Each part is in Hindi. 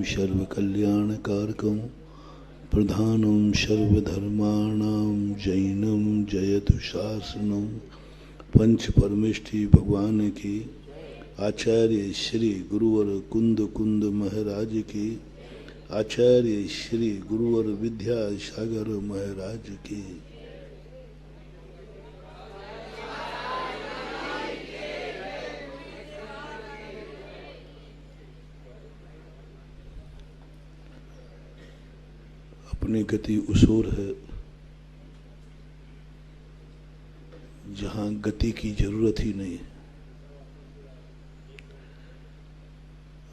सर्वकल्याणकारकं प्रधानं सर्वधर्माणां जैनं जयतु शासनं। पंच परमेष्ठी भगवान की, आचार्य श्री गुरुवर कुंद कुंद महाराज की, आचार्य श्री गुरुवर विद्यासागर महाराज की। अपनी गति उस ओर है जहां गति की जरूरत ही नहीं।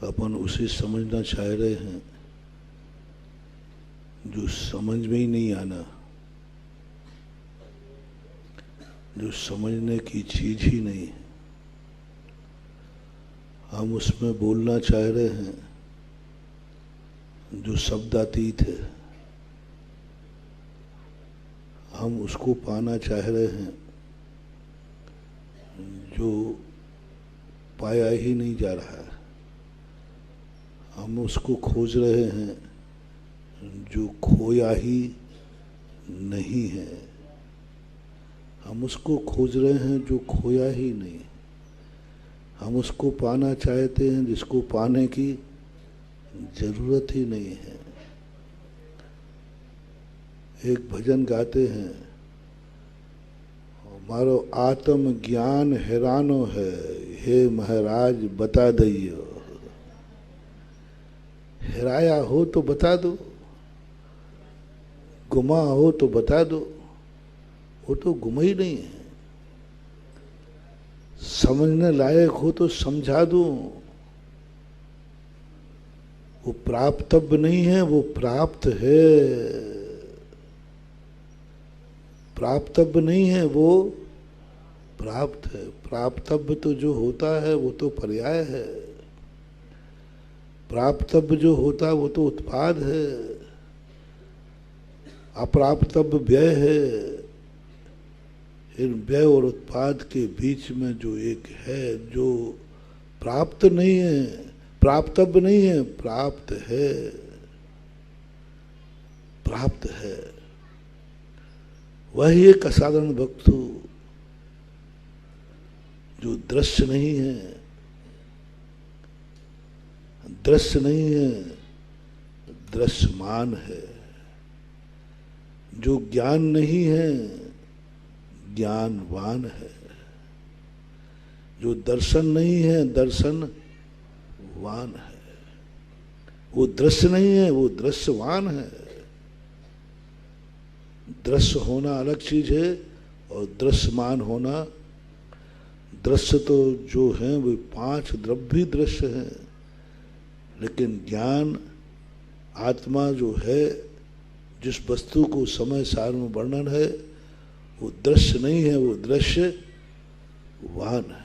अपन उसे समझना चाह रहे हैं जो समझ में ही नहीं आना, जो समझने की चीज ही नहीं। हम उसमें बोलना चाह रहे हैं जो शब्दातीत है। हम उसको पाना चाह रहे हैं जो पाया ही नहीं जा रहा है। हम उसको खोज रहे हैं जो खोया ही नहीं है। हम उसको खोज रहे हैं जो खोया ही नहीं। हम उसको पाना चाहते हैं जिसको पाने की जरूरत ही नहीं है। एक भजन गाते हैं, मारो आत्म ज्ञान हैरानो है, हे महाराज बता दइयो। हेराया हो तो बता दो, गुमा हो तो बता दो। वो तो गुमा ही नहीं है। समझने लायक हो तो समझा दो। वो प्राप्तव्य नहीं है, वो प्राप्त है। प्राप्तव्य नहीं है, वो प्राप्त है। प्राप्तव्य तो जो होता है वो तो पर्याय है। प्राप्तव्य जो होता है वो तो उत्पाद है। अप्राप्तव्य व्यय है। इन व्यय और उत्पाद के बीच में जो एक है, जो प्राप्त नहीं है, प्राप्तव्य नहीं है, प्राप्त है। प्राप्त है वही एक असाधारण वस्तु जो दृश्य नहीं है। दृश्य नहीं है, दृश्यमान है। जो ज्ञान नहीं है, ज्ञानवान है। जो दर्शन नहीं है, दर्शनवान है। वो दृश्य नहीं है, वो दृश्यवान है। दृश्य होना अलग चीज है और दृश्यमान होना। दृश्य तो जो है वो 5 द्रव्य दृश्य हैं, लेकिन ज्ञान आत्मा जो है, जिस वस्तु को समय सार में वर्णन है, वो दृश्य नहीं है, वो दृश्यवान है।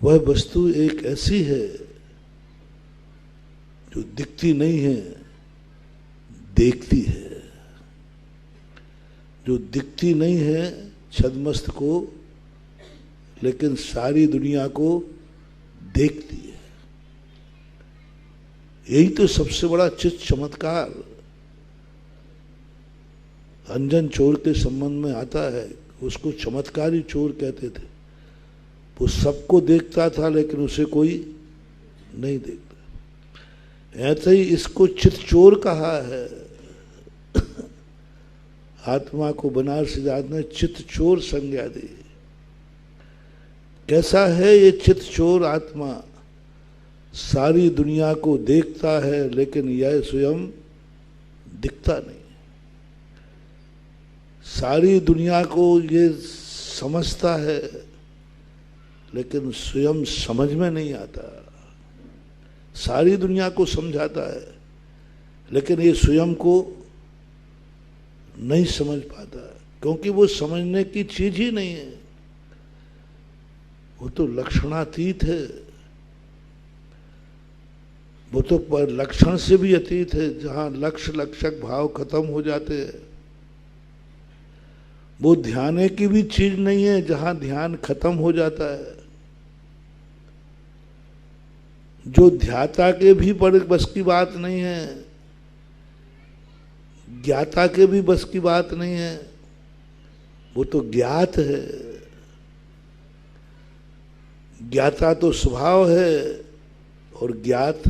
वह वस्तु एक ऐसी है जो दिखती नहीं है, देखती है। जो दिखती नहीं है छद्मस्त को, लेकिन सारी दुनिया को देखती है। यही तो सबसे बड़ा चित्त चमत्कार अंजन चोर के संबंध में आता है। उसको चमत्कारी चोर कहते थे। वो सबको देखता था लेकिन उसे कोई नहीं देखता। ऐसे ही इसको चित्त चोर कहा है। आत्मा को बनारसी दास ने चित्त चोर संज्ञा दी। कैसा है ये चित्त चोर आत्मा? सारी दुनिया को देखता है लेकिन यह स्वयं दिखता नहीं। सारी दुनिया को ये समझता है लेकिन स्वयं समझ में नहीं आता। सारी दुनिया को समझाता है लेकिन ये स्वयं को नहीं समझ पाता, क्योंकि वो समझने की चीज ही नहीं है। वो तो लक्षणातीत है। वो तो लक्षण से भी अतीत है। जहां लक्ष्य लक्षक भाव खत्म हो जाते हैं, वो ध्यान की भी चीज नहीं है। जहां ध्यान खत्म हो जाता है, जो ध्याता के भी बस की बात नहीं है, ज्ञाता के भी बस की बात नहीं है, वो तो ज्ञात है। ज्ञाता तो स्वभाव है और ज्ञात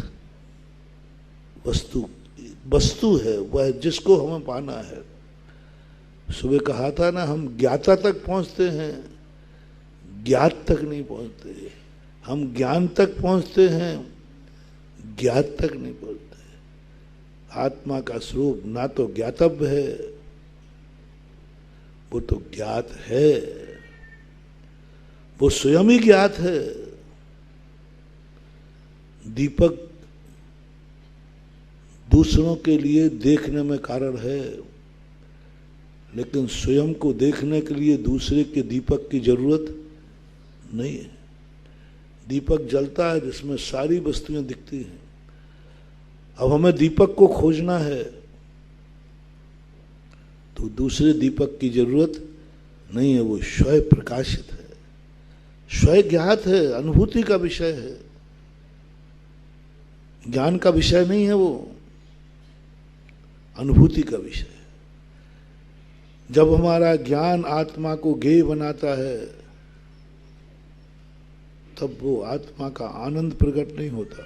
वस्तु है, वह जिसको हमें पाना है। सुबह कहा था ना, हम ज्ञाता तक पहुंचते हैं, ज्ञात तक नहीं पहुंचते। हम ज्ञान तक पहुंचते हैं, ज्ञात तक नहीं पहुंचते। आत्मा का स्वरूप ना तो ज्ञातव्य है, वो तो ज्ञात है, वो स्वयं ही ज्ञात है। दीपक दूसरों के लिए देखने में कारण है, लेकिन स्वयं को देखने के लिए दूसरे के दीपक की जरूरत नहीं है। दीपक जलता है जिसमें सारी वस्तुएं दिखती हैं। अब हमें दीपक को खोजना है तो दूसरे दीपक की जरूरत नहीं है, वो स्वयं प्रकाशित है, स्वयं ज्ञात है, अनुभूति का विषय है, ज्ञान का विषय नहीं है, वो अनुभूति का विषय है। जब हमारा ज्ञान आत्मा को ज्ञेय बनाता है तब वो आत्मा का आनंद प्रकट नहीं होता।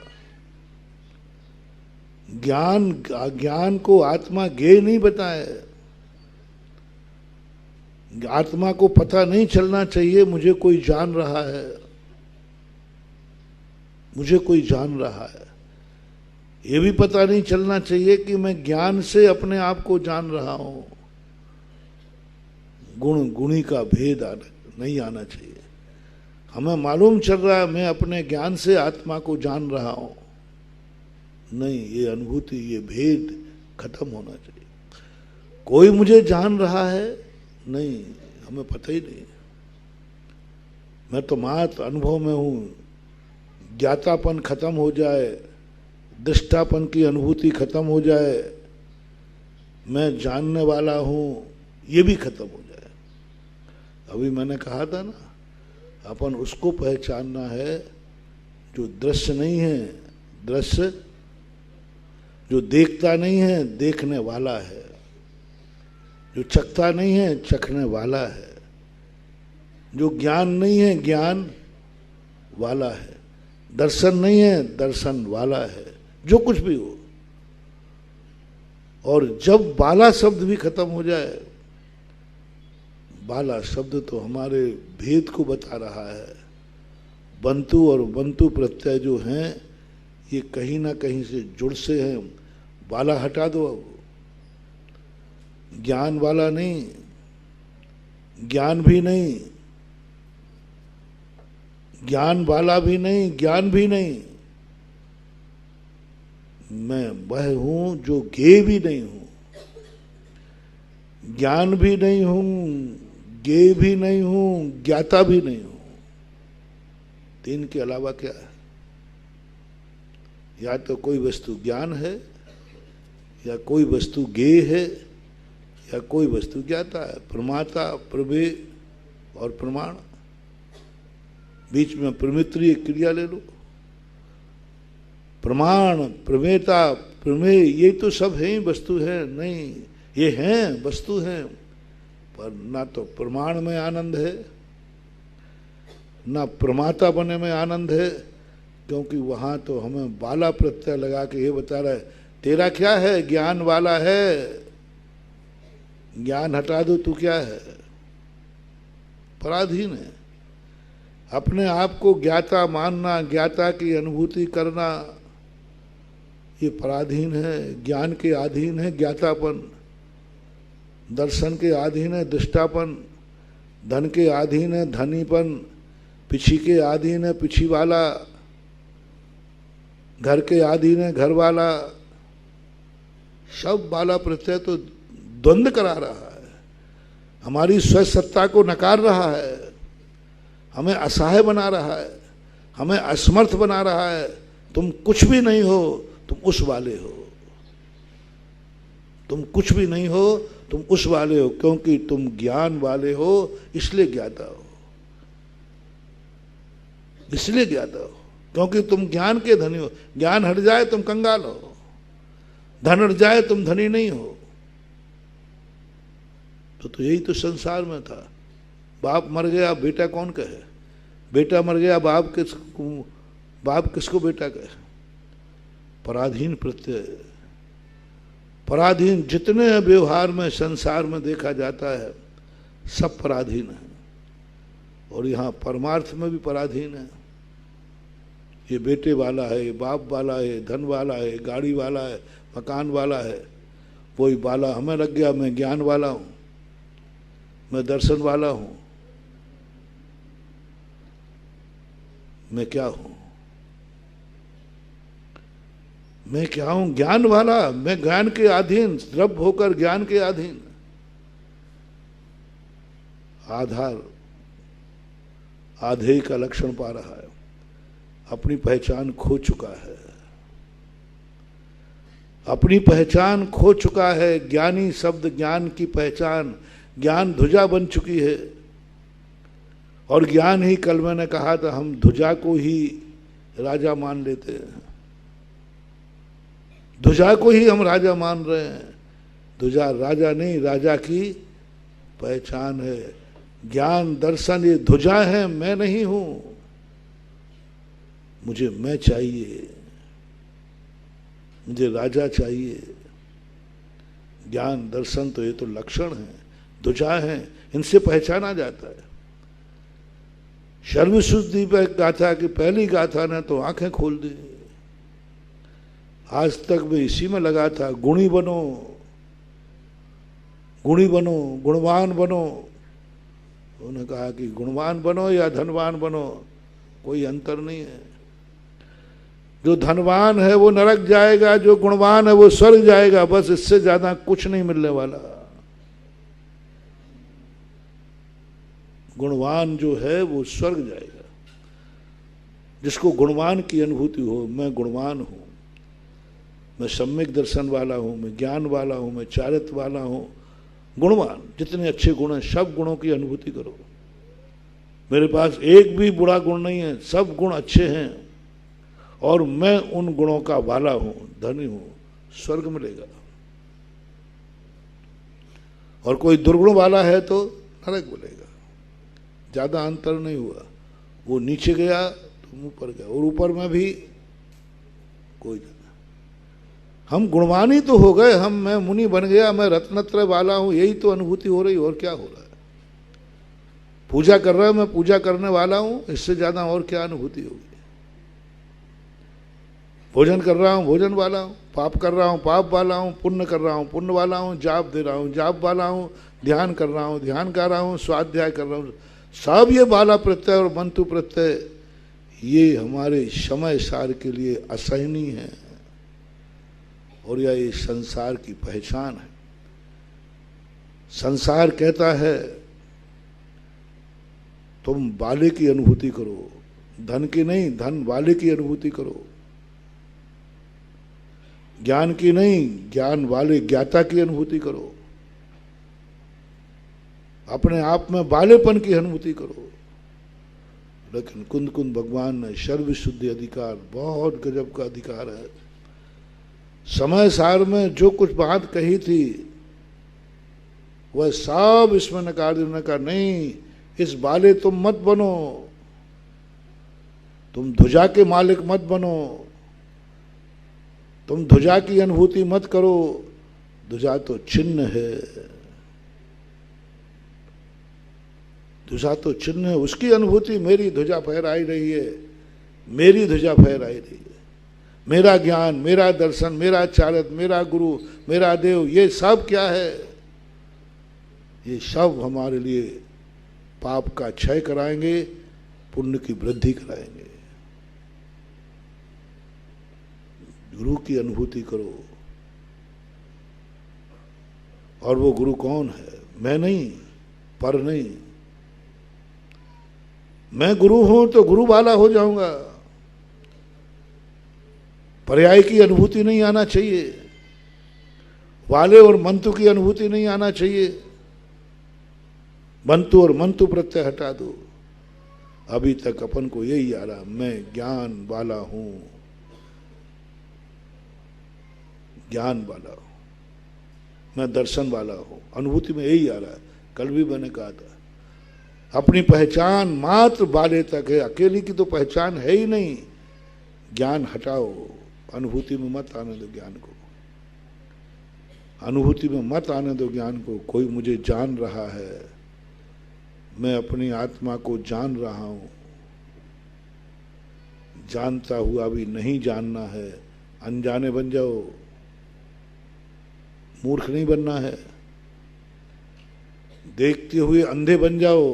ज्ञान को आत्मा ज्ञेय नहीं बताए। आत्मा को पता नहीं चलना चाहिए मुझे कोई जान रहा है, मुझे कोई जान रहा है। ये भी पता नहीं चलना चाहिए कि मैं ज्ञान से अपने आप को जान रहा हूं। गुणी का भेद नहीं आना चाहिए। हमें मालूम चल रहा है मैं अपने ज्ञान से आत्मा को जान रहा हूं, नहीं, ये अनुभूति, ये भेद खत्म होना चाहिए। कोई मुझे जान रहा है, नहीं, हमें पता ही नहीं, मैं तो मात्र अनुभव में हूं। ज्ञातापन खत्म हो जाए, दृष्टापन की अनुभूति खत्म हो जाए, मैं जानने वाला हूं, ये भी खत्म हो जाए। अभी मैंने कहा था ना, अपन उसको पहचानना है जो दृश्य नहीं है, दृश्य जो देखता नहीं है, देखने वाला है, जो चखता नहीं है, चखने वाला है, जो ज्ञान नहीं है, ज्ञान वाला है, दर्शन नहीं है, दर्शन वाला है, जो कुछ भी हो। और जब बाला शब्द भी खत्म हो जाए, बाला शब्द तो हमारे भेद को बता रहा है। बंतु और बंतु प्रत्यय जो हैं ये कहीं ना कहीं से जुड़ से हैं। बाला हटा दो, अब ज्ञान वाला नहीं, ज्ञान भी नहीं, ज्ञान वाला भी नहीं, ज्ञान भी नहीं, मैं वह हूं जो ज्ञेय भी नहीं हूं, ज्ञान भी नहीं हूं, ज्ञेय भी नहीं हूं, ज्ञाता भी नहीं हूं। तीन के अलावा क्या है? या तो कोई वस्तु ज्ञान है, या कोई वस्तु ज्ञेय है, या कोई वस्तु ज्ञाता है। प्रमाता, प्रमेय और प्रमाण, बीच में प्रमित्रीय क्रिया ले लो। प्रमाण, प्रमेयता, प्रमेय, ये तो सब है ही, वस्तु है नहीं, ये हैं, वस्तु हैं, पर ना तो प्रमाण में आनंद है, ना प्रमाता बने में आनंद है, क्योंकि वहां तो हमें बाला प्रत्यय लगा के ये बता रहा है तेरा क्या है, ज्ञान वाला है, ज्ञान हटा दो तू क्या है, पराधीन है। अपने आप को ज्ञाता मानना, ज्ञाता की अनुभूति करना, ये पराधीन है, ज्ञान के अधीन है ज्ञातापन, दर्शन के अधीन है दृष्टापन, धन के अधीन है धनीपन, पिछी के अधीन है पिछी वाला, घर के अधीन है घर वाला। सब बाला प्रत्यय तो द्वंद्व करा रहा है, हमारी स्वसत्ता को नकार रहा है, हमें असहाय बना रहा है, हमें असमर्थ बना रहा है। तुम कुछ भी नहीं हो, तुम उस वाले हो, तुम कुछ भी नहीं हो, तुम उस वाले हो, क्योंकि तुम ज्ञान वाले हो इसलिए ज्ञाता हो, इसलिए ज्ञाता हो। क्योंकि तुम ज्ञान के धनी हो। ज्ञान हट जाए तुम कंगाल हो, धन हट जाए तुम धनी नहीं हो। तो यही तो संसार में था। बाप मर गया बेटा कौन कहे, बेटा मर गया बाप किसको बेटा कहे। पराधीन प्रत्यय, पराधीन जितने व्यवहार में संसार में देखा जाता है सब पराधीन है, और यहाँ परमार्थ में भी पराधीन है। ये बेटे वाला है, ये बाप वाला है, धन वाला है, गाड़ी वाला है, मकान वाला है, वही वाला हमें लग गया। मैं ज्ञान वाला हूँ, मैं दर्शन वाला हूँ, मैं क्या हूँ, मैं क्या हूँ? ज्ञान वाला। मैं ज्ञान के अधीन, द्रव्य होकर ज्ञान के अधीन। आधार आधेय का लक्षण पा रहा है, अपनी पहचान खो चुका है, अपनी पहचान खो चुका है। ज्ञानी शब्द, ज्ञान की पहचान, ज्ञान ध्वजा बन चुकी है। और ज्ञान ही, कल मैंने कहा था, हम ध्वजा को ही राजा मान लेते हैं, ध्वजा को ही हम राजा मान रहे हैं। ध्वजा राजा नहीं, राजा की पहचान है। ज्ञान दर्शन ये ध्वजा है, मैं नहीं हूं। मुझे मैं चाहिए, मुझे राजा चाहिए। ज्ञान दर्शन तो ये तो लक्षण है, ध्वजा है, इनसे पहचाना जाता है। सर्वशुद्धि पर गाथा की पहली गाथा ने तो आंखें खोल दी। आज तक मैं इसी में लगा था, गुणी बनो, गुणी बनो, गुणवान बनो। उन्होंने कहा कि गुणवान बनो या धनवान बनो, कोई अंतर नहीं है। जो धनवान है वो नरक जाएगा, जो गुणवान है वो स्वर्ग जाएगा, बस इससे ज्यादा कुछ नहीं मिलने वाला। गुणवान जो है वो स्वर्ग जाएगा। जिसको गुणवान की अनुभूति हो, मैं गुणवान हूं, मैं सम्यक दर्शन वाला हूं, मैं ज्ञान वाला हूं, मैं चारित्र वाला हूं। गुणवान, जितने अच्छे गुण हैं सब गुणों की अनुभूति करो। मेरे पास एक भी बुरा गुण नहीं है, सब गुण अच्छे हैं, और मैं उन गुणों का वाला हूं, धनी हूं, स्वर्ग मिलेगा। और कोई दुर्गुण वाला है तो नरक मिलेगा। ज्यादा अंतर नहीं हुआ। वो नीचे गया तो ऊपर गया, और ऊपर में भी कोई नहीं। हम गुणवानी तो हो गए, मैं मुनि बन गया, मैं रत्नत्रय वाला हूं, यही तो अनुभूति हो रही, और क्या हो रहा है? पूजा कर रहा है, मैं पूजा करने वाला हूं, इससे ज्यादा और क्या अनुभूति होगी? भोजन कर रहा हूं, भोजन वाला हूं, पाप कर रहा हूं, पाप वाला हूं, पुण्य कर रहा हूं, पुण्य वाला हूं, जाप दे रहा हूं, जाप वाला हूं, ध्यान कर रहा हूं, ध्यान कर रहा हूं, स्वाध्याय कर रहा हूं, सब ये बाला प्रत्यय और मंतु प्रत्यय, ये हमारे समय सार के लिए असहनीय है, और यह ये संसार की पहचान है। संसार कहता है तुम बाले की अनुभूति करो, धन की नहीं, धन वाले की अनुभूति करो। ज्ञान की नहीं, ज्ञान वाले ज्ञाता की अनुभूति करो। अपने आप में बालेपन की अनुभूति करो। लेकिन कुंद कुंद भगवान ने सर्वशुद्धि अधिकार, बहुत गजब का अधिकार है। समय सार में जो कुछ बात कही थी वह सब इसमें नकार देने का। नहीं, इस बाले तुम मत बनो, तुम ध्वजा के मालिक मत बनो, तुम ध्वजा की अनुभूति मत करो। ध्वजा तो चिन्ह है, ध्वजा तो चिन्ह है, उसकी अनुभूति। मेरी ध्वजा फहराई रही है, मेरी ध्वजा फहराई रही है। मेरा ज्ञान, मेरा दर्शन, मेरा चारित्र, मेरा गुरु, मेरा देव, ये सब क्या है? ये सब हमारे लिए पाप का क्षय कराएंगे, पुण्य की वृद्धि कराएंगे। गुरु की अनुभूति करो। और वो गुरु कौन है? मैं नहीं, पर नहीं। मैं गुरु हूं तो गुरु वाला हो जाऊंगा। पर्याय की अनुभूति नहीं आना चाहिए, वाले और मंतु की अनुभूति नहीं आना चाहिए। मंतु और मंतु प्रत्यय हटा दो। अभी तक अपन को यही आ रहा, मैं ज्ञान वाला हूं, ज्ञान वाला हूं, मैं दर्शन वाला हूं। अनुभूति में यही आ रहा है। कल भी मैंने कहा था, अपनी पहचान मात्र वाले तक है, अकेली की तो पहचान है ही नहीं। ज्ञान हटाओ, अनुभूति में मत आने दो ज्ञान को, अनुभूति में मत आने दो ज्ञान को। कोई मुझे जान रहा है, मैं अपनी आत्मा को जान रहा हूं। जानता हुआ भी नहीं जानना है, अनजाने बन जाओ, मूर्ख नहीं बनना है। देखते हुए अंधे बन जाओ,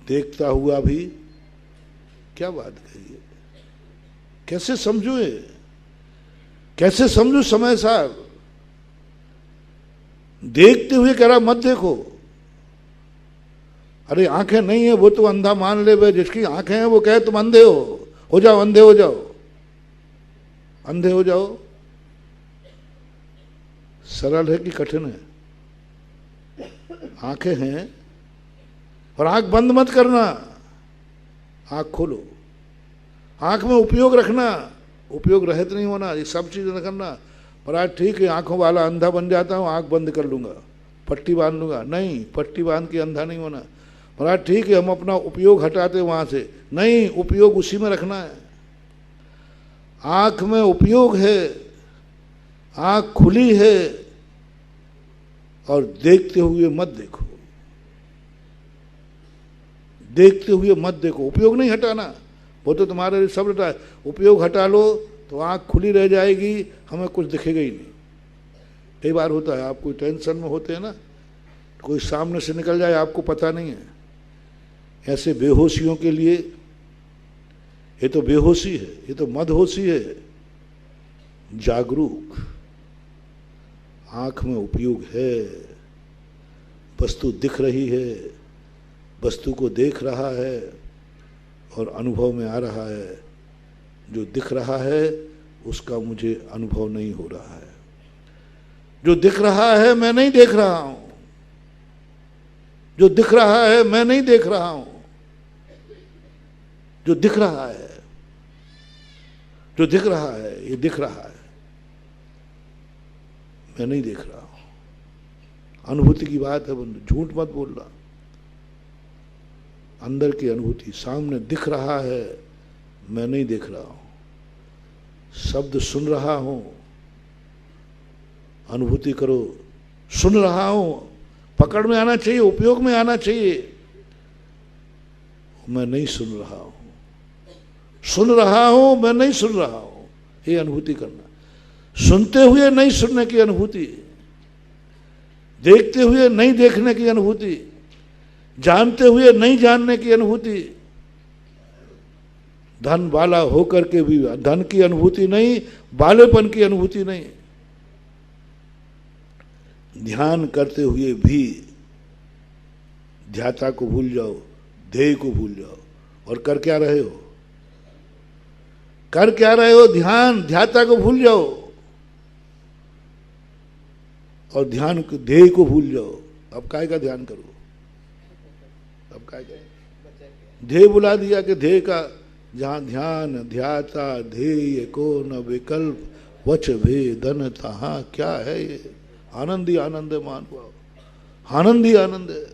देखता हुआ भी। क्या बात कही है, कैसे समझो ये, कैसे समझो समय सार। देखते हुए कह रहा मत देखो। अरे आंखें नहीं है वो तो अंधा मान ले भाई, जिसकी आंखें हैं वो कहे तुम अंधे हो जाओ, अंधे हो जाओ, अंधे हो जाओ। सरल है कि कठिन है? आंखें हैं और आंख बंद मत करना, आंख खोलो, आंख में उपयोग रखना, उपयोग रहित नहीं होना, ये सब चीज न करना। पर आज ठीक है आंखों वाला अंधा बन जाता हूं, आंख बंद कर लूंगा, पट्टी बांध लूंगा। नहीं, पट्टी बांध के अंधा नहीं होना। पर आज ठीक है हम अपना उपयोग हटाते वहां से, नहीं, उपयोग उसी में रखना है। आंख में उपयोग है, आंख खुली है, और देखते हुए मत देखो, देखते हुए मत देखो। उपयोग नहीं हटाना, वो तो तुम्हारे लिए सब हटा है। उपयोग हटा लो तो आंख खुली रह जाएगी, हमें कुछ दिखेगा ही नहीं। कई बार होता है, आप कोई टेंशन में होते हैं ना, कोई सामने से निकल जाए आपको पता नहीं है। ऐसे बेहोशियों के लिए ये तो बेहोशी है, ये तो मदहोशी है। जागरूक, आंख में उपयोग है, वस्तु दिख रही है, वस्तु को देख रहा है और अनुभव में आ रहा है। जो दिख रहा है उसका मुझे अनुभव नहीं हो रहा है, जो दिख रहा है मैं नहीं देख रहा हूं, जो दिख रहा है मैं नहीं देख रहा हूं। जो दिख रहा है, जो दिख रहा है, ये दिख रहा है, मैं नहीं देख रहा हूं। अनुभूति की बात है बंधु, झूठ मत बोलना। अंदर की अनुभूति, सामने दिख रहा है, मैं नहीं देख रहा हूं। शब्द सुन रहा हूं, अनुभूति करो, सुन रहा हूं, पकड़ में आना चाहिए, उपयोग में आना चाहिए। मैं नहीं सुन रहा हूं, सुन रहा हूं, मैं नहीं सुन रहा हूं, ये अनुभूति करना। सुनते हुए नहीं सुनने की अनुभूति, देखते हुए नहीं देखने की अनुभूति, जानते हुए नहीं जानने की अनुभूति। धन वाला होकर के भी धन की अनुभूति नहीं, बालेपन की अनुभूति नहीं। ध्यान करते हुए भी ध्याता को भूल जाओ, ध्येय को भूल जाओ। और कर क्या रहे हो, कर क्या रहे हो? ध्यान, ध्याता को भूल जाओ और ध्यान ध्येय को भूल जाओ। अब काय का ध्यान करो, अब काय का ध्येय बुला दिया कि ध्येय का, जहां ध्यान ध्याता ध्येय को न विकल्प वच भेदन तहां। क्या है ये? आनंद ही आनंद है, मान पाओ, आनंद ही आनंद है।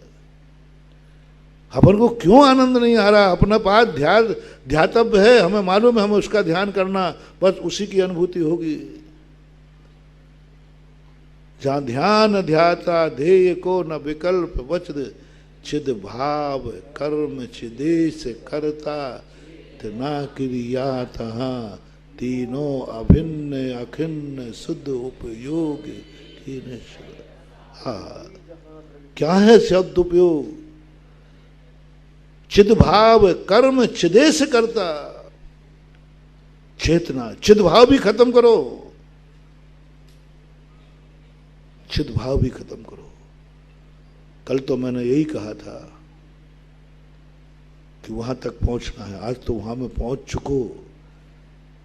अपन को क्यों आनंद नहीं आ रहा? अपना पास ध्यातव्य है, हमें मालूम है हमें उसका ध्यान करना, बस उसी की अनुभूति होगी। जहां ध्यान ध्याता ध्येय को न विकल्प वच चिद भाव कर्म चिदेश करता ना क्रिया तहां तीनों अभिन्न अखिन्न शुद्ध उपयोग। हाँ, क्या है शब्द उपयोग? चिद भाव कर्म चिदेश करता। चेतना, चिद भाव भी खत्म करो, चिद भाव भी खत्म करो। कल तो मैंने यही कहा था कि वहां तक पहुंचना है, आज तो वहां में पहुंच चुको।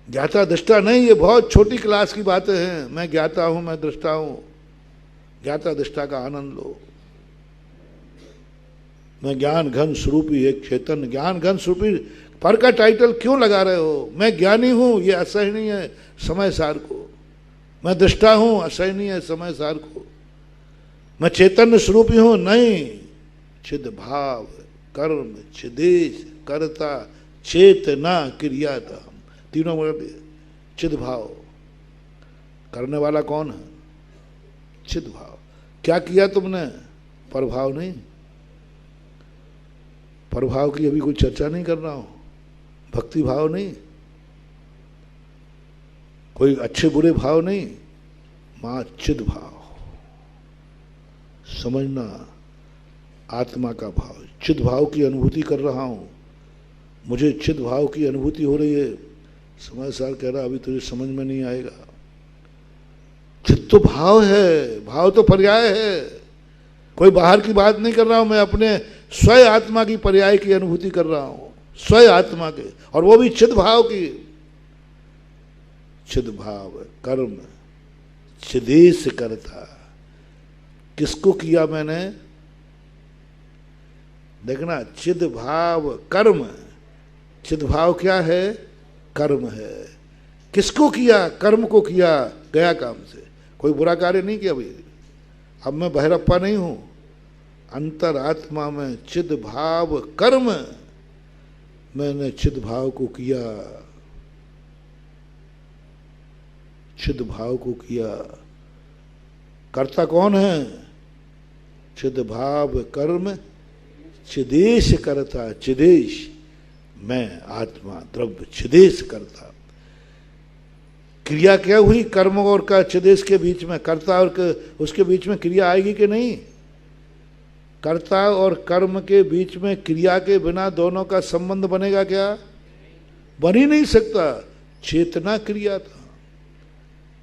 ज्ञाता दृष्टा नहीं, ये बहुत छोटी क्लास की बातें हैं। मैं ज्ञाता हूं, मैं दृष्टा हूं। ज्ञाता दृष्टा का आनंद लो। मैं ज्ञान घन स्वरूपी एक चेतन, ज्ञान घन स्वरूपी पर का टाइटल क्यों लगा रहे हो? मैं ज्ञानी हूं, ये असह्य नहीं है समय सार को। मैं दृष्टा हूं, असह्य नहीं है समय सार को। मैं चैतन्य स्वरूपी हूं, नहीं। चिद भाव कर्म चिदेश कर्ता चेतना क्रिया धाम, तीनों वर्ड। चिद भाव, करने वाला कौन है? चिद भाव। क्या किया तुमने? प्रभाव नहीं। प्रभाव की अभी कोई चर्चा नहीं कर रहा हूं, भक्ति भाव नहीं, कोई अच्छे बुरे भाव नहीं, मां चिद भाव। समझना, आत्मा का भाव, चिद भाव की अनुभूति कर रहा हूं, मुझे चिद भाव की अनुभूति हो रही है। समय सार कह रहा अभी तुझे समझ में नहीं आएगा। चिद तो भाव है, भाव तो पर्याय है। कोई बाहर की बात नहीं कर रहा हूं, मैं अपने स्वयं आत्मा की पर्याय की अनुभूति कर रहा हूं, स्वयं आत्मा के, और वो भी चिद भाव की। चिद भाव कर्म चिदेश करता। किसको किया मैंने? देखना, चिद भाव कर्म। चिद भाव क्या है? कर्म है। किसको किया? कर्म को किया, गया काम से। कोई बुरा कार्य नहीं किया भाई। अब मैं बहरप्पा नहीं हूं, अंतर आत्मा में चिद भाव कर्म, मैंने चिद भाव को किया, चिद भाव को किया। कर्ता कौन है? चिद भाव कर्म चिदेश करता। चिदेश मैं आत्मा द्रव्य चिदेश करता। क्रिया क्या हुई? कर्म और का चिदेश के बीच में, कर्ता और उसके बीच में क्रिया आएगी कि नहीं? कर्ता और कर्म के बीच में क्रिया के बिना दोनों का संबंध बनेगा क्या? बन ही नहीं सकता। चेतना क्रिया था।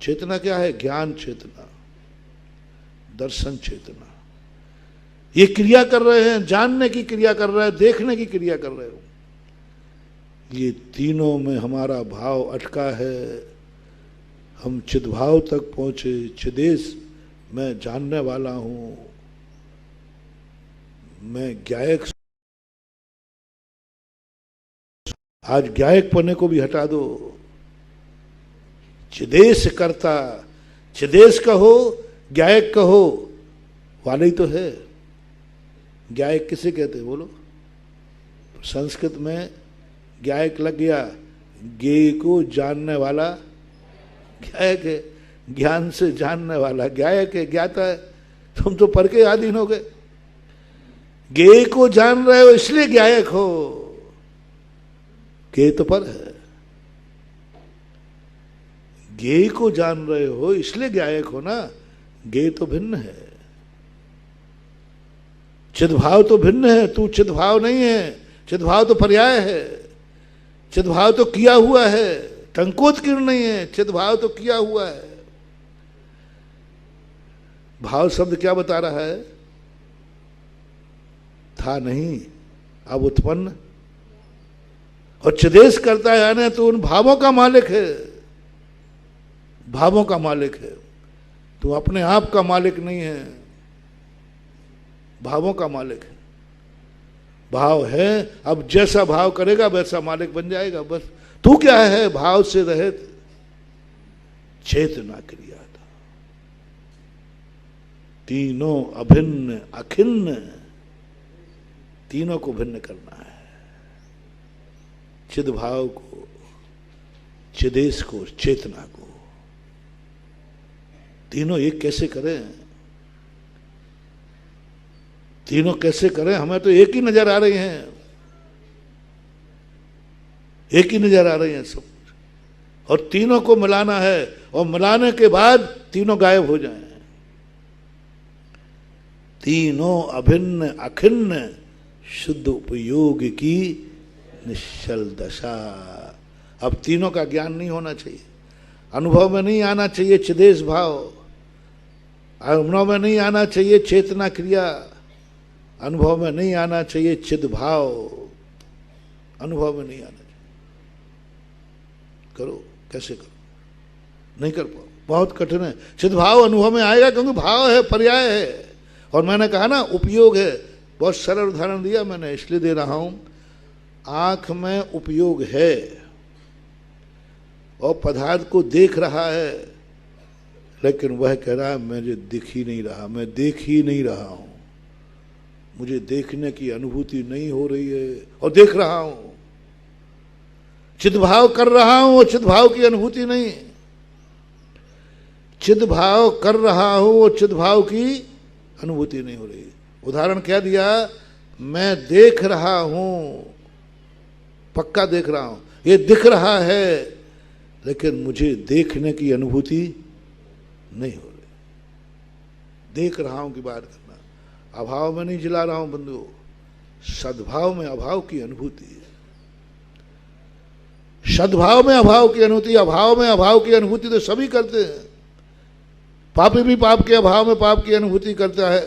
चेतना क्या है? ज्ञान चेतना, दर्शन चेतना। ये क्रिया कर रहे हैं, जानने की क्रिया कर रहे हैं, देखने की क्रिया कर रहे हो। ये तीनों में हमारा भाव अटका है। हम चिद्भाव तक पहुंचे। चिदेश मैं जानने वाला हूं, मैं ज्ञायक। आज ज्ञायक पने को भी हटा दो। चिदेश करता, चिदेश कहो, ज्ञायक कहो, वाले ही तो है। ज्ञायक किसे कहते हैं बोलो? संस्कृत में ज्ञायक लग गया, ज्ञेय को जानने वाला ज्ञायक है। ज्ञान से जानने वाला ज्ञायक है, ज्ञाता है। तुम तो पर के आधीन हो गए। ज्ञेय को जान रहे हो इसलिए ज्ञायक हो। ज्ञेय तो पर है। ज्ञेय को जान रहे हो इसलिए ज्ञायक हो ना। ज्ञेय तो भिन्न है, चिद्भाव तो भिन्न है। तू चिद्भाव नहीं है, चिद्भाव तो पर्याय है। चिद्भाव तो किया हुआ है, टंकोत्कीर्ण नहीं है। चिद्भाव तो किया हुआ है। भाव शब्द क्या बता रहा है? था नहीं, अब उत्पन्न। और चिदेश करता है यानी तो उन भावों का मालिक है। भावों का मालिक है। तू अपने आप का मालिक नहीं है, भावों का मालिक है। भाव है, अब जैसा भाव करेगा वैसा मालिक बन जाएगा। बस तू क्या है? भाव से रहित चेतना क्रिया था। तीनों अभिन्न अखिन्न, तीनों को भिन्न करना है। चिद भाव को, चिदेश को, चेतना को, तीनों एक कैसे करें? तीनों कैसे करें? हमें तो एक ही नजर आ रही हैं, एक ही नजर आ रही हैं सब। और तीनों को मिलाना है, और मिलाने के बाद तीनों गायब हो जाएं। तीनों अभिन्न अखिन्न शुद्ध उपयोग की निश्चल दशा। अब तीनों का ज्ञान नहीं होना चाहिए, अनुभव में नहीं आना चाहिए चिदेश भाव, अनुभव में नहीं आना चाहिए चेतना क्रिया, अनुभव में नहीं आना चाहिए चिद भाव, अनुभव में नहीं आना चाहिए। करो, कैसे करो? नहीं कर पाओ, बहुत कठिन है। चिद भाव अनुभव में आएगा क्योंकि भाव है, पर्याय है। और मैंने कहा ना उपयोग है, बहुत सरल उदाहरण दिया मैंने, इसलिए दे रहा हूं। आंख में उपयोग है और पदार्थ को देख रहा है, लेकिन वह कह रहा है मुझे दिख ही नहीं रहा, मैं देख ही नहीं रहा हूं, मुझे देखने की अनुभूति नहीं हो रही है, और देख रहा हूं, चिद्भाव कर रहा हूं और चिद्भाव की अनुभूति नहीं। चिद्भाव कर रहा हूं और चिद्भाव की अनुभूति नहीं हो रही। उदाहरण क्या दिया, मैं देख रहा हूं, पक्का देख रहा हूं, ये दिख रहा है, लेकिन मुझे देखने की अनुभूति नहीं हो रही। देख रहा हूं की बात करना, अभाव में नहीं जिला रहा हूं बंधुओं, सद्भाव में अभाव की अनुभूति है। सद्भाव में अभाव की अनुभूति, अभाव में अभाव की अनुभूति तो सभी करते हैं। पापी भी पाप के अभाव में पाप की अनुभूति करता है।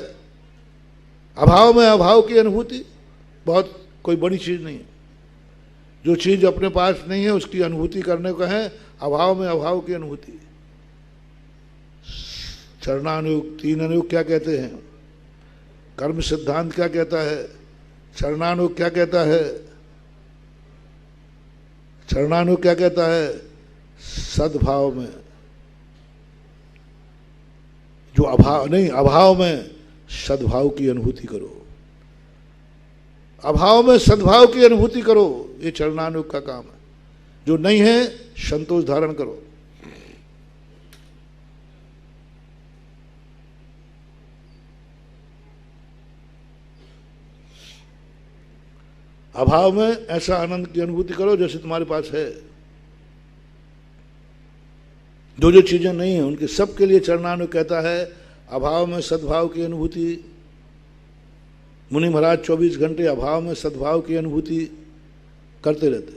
अभाव में अभाव की अनुभूति बहुत कोई बड़ी चीज नहीं है। जो चीज अपने पास नहीं है उसकी अनुभूति करने को है अभाव में अभाव की अनुभूति। चरणानुयोग, तीन अनुयोग क्या कहते हैं, कर्म सिद्धांत क्या कहता है, चरणानुयोग क्या कहता है, चरणानुयोग क्या कहता है, सद्भाव में जो अभाव नहीं, अभाव में सद्भाव की अनुभूति करो, अभाव में सद्भाव की अनुभूति करो, ये चरणानुयोग का काम है। जो नहीं है संतोष धारण करो। अभाव में ऐसा आनंद की अनुभूति करो जैसे तुम्हारे पास है। जो जो चीजें नहीं है उनके सब के लिए चरणानुयोग कहता है अभाव में सद्भाव की अनुभूति। मुनि महाराज 24 घंटे अभाव में सद्भाव की अनुभूति करते रहते।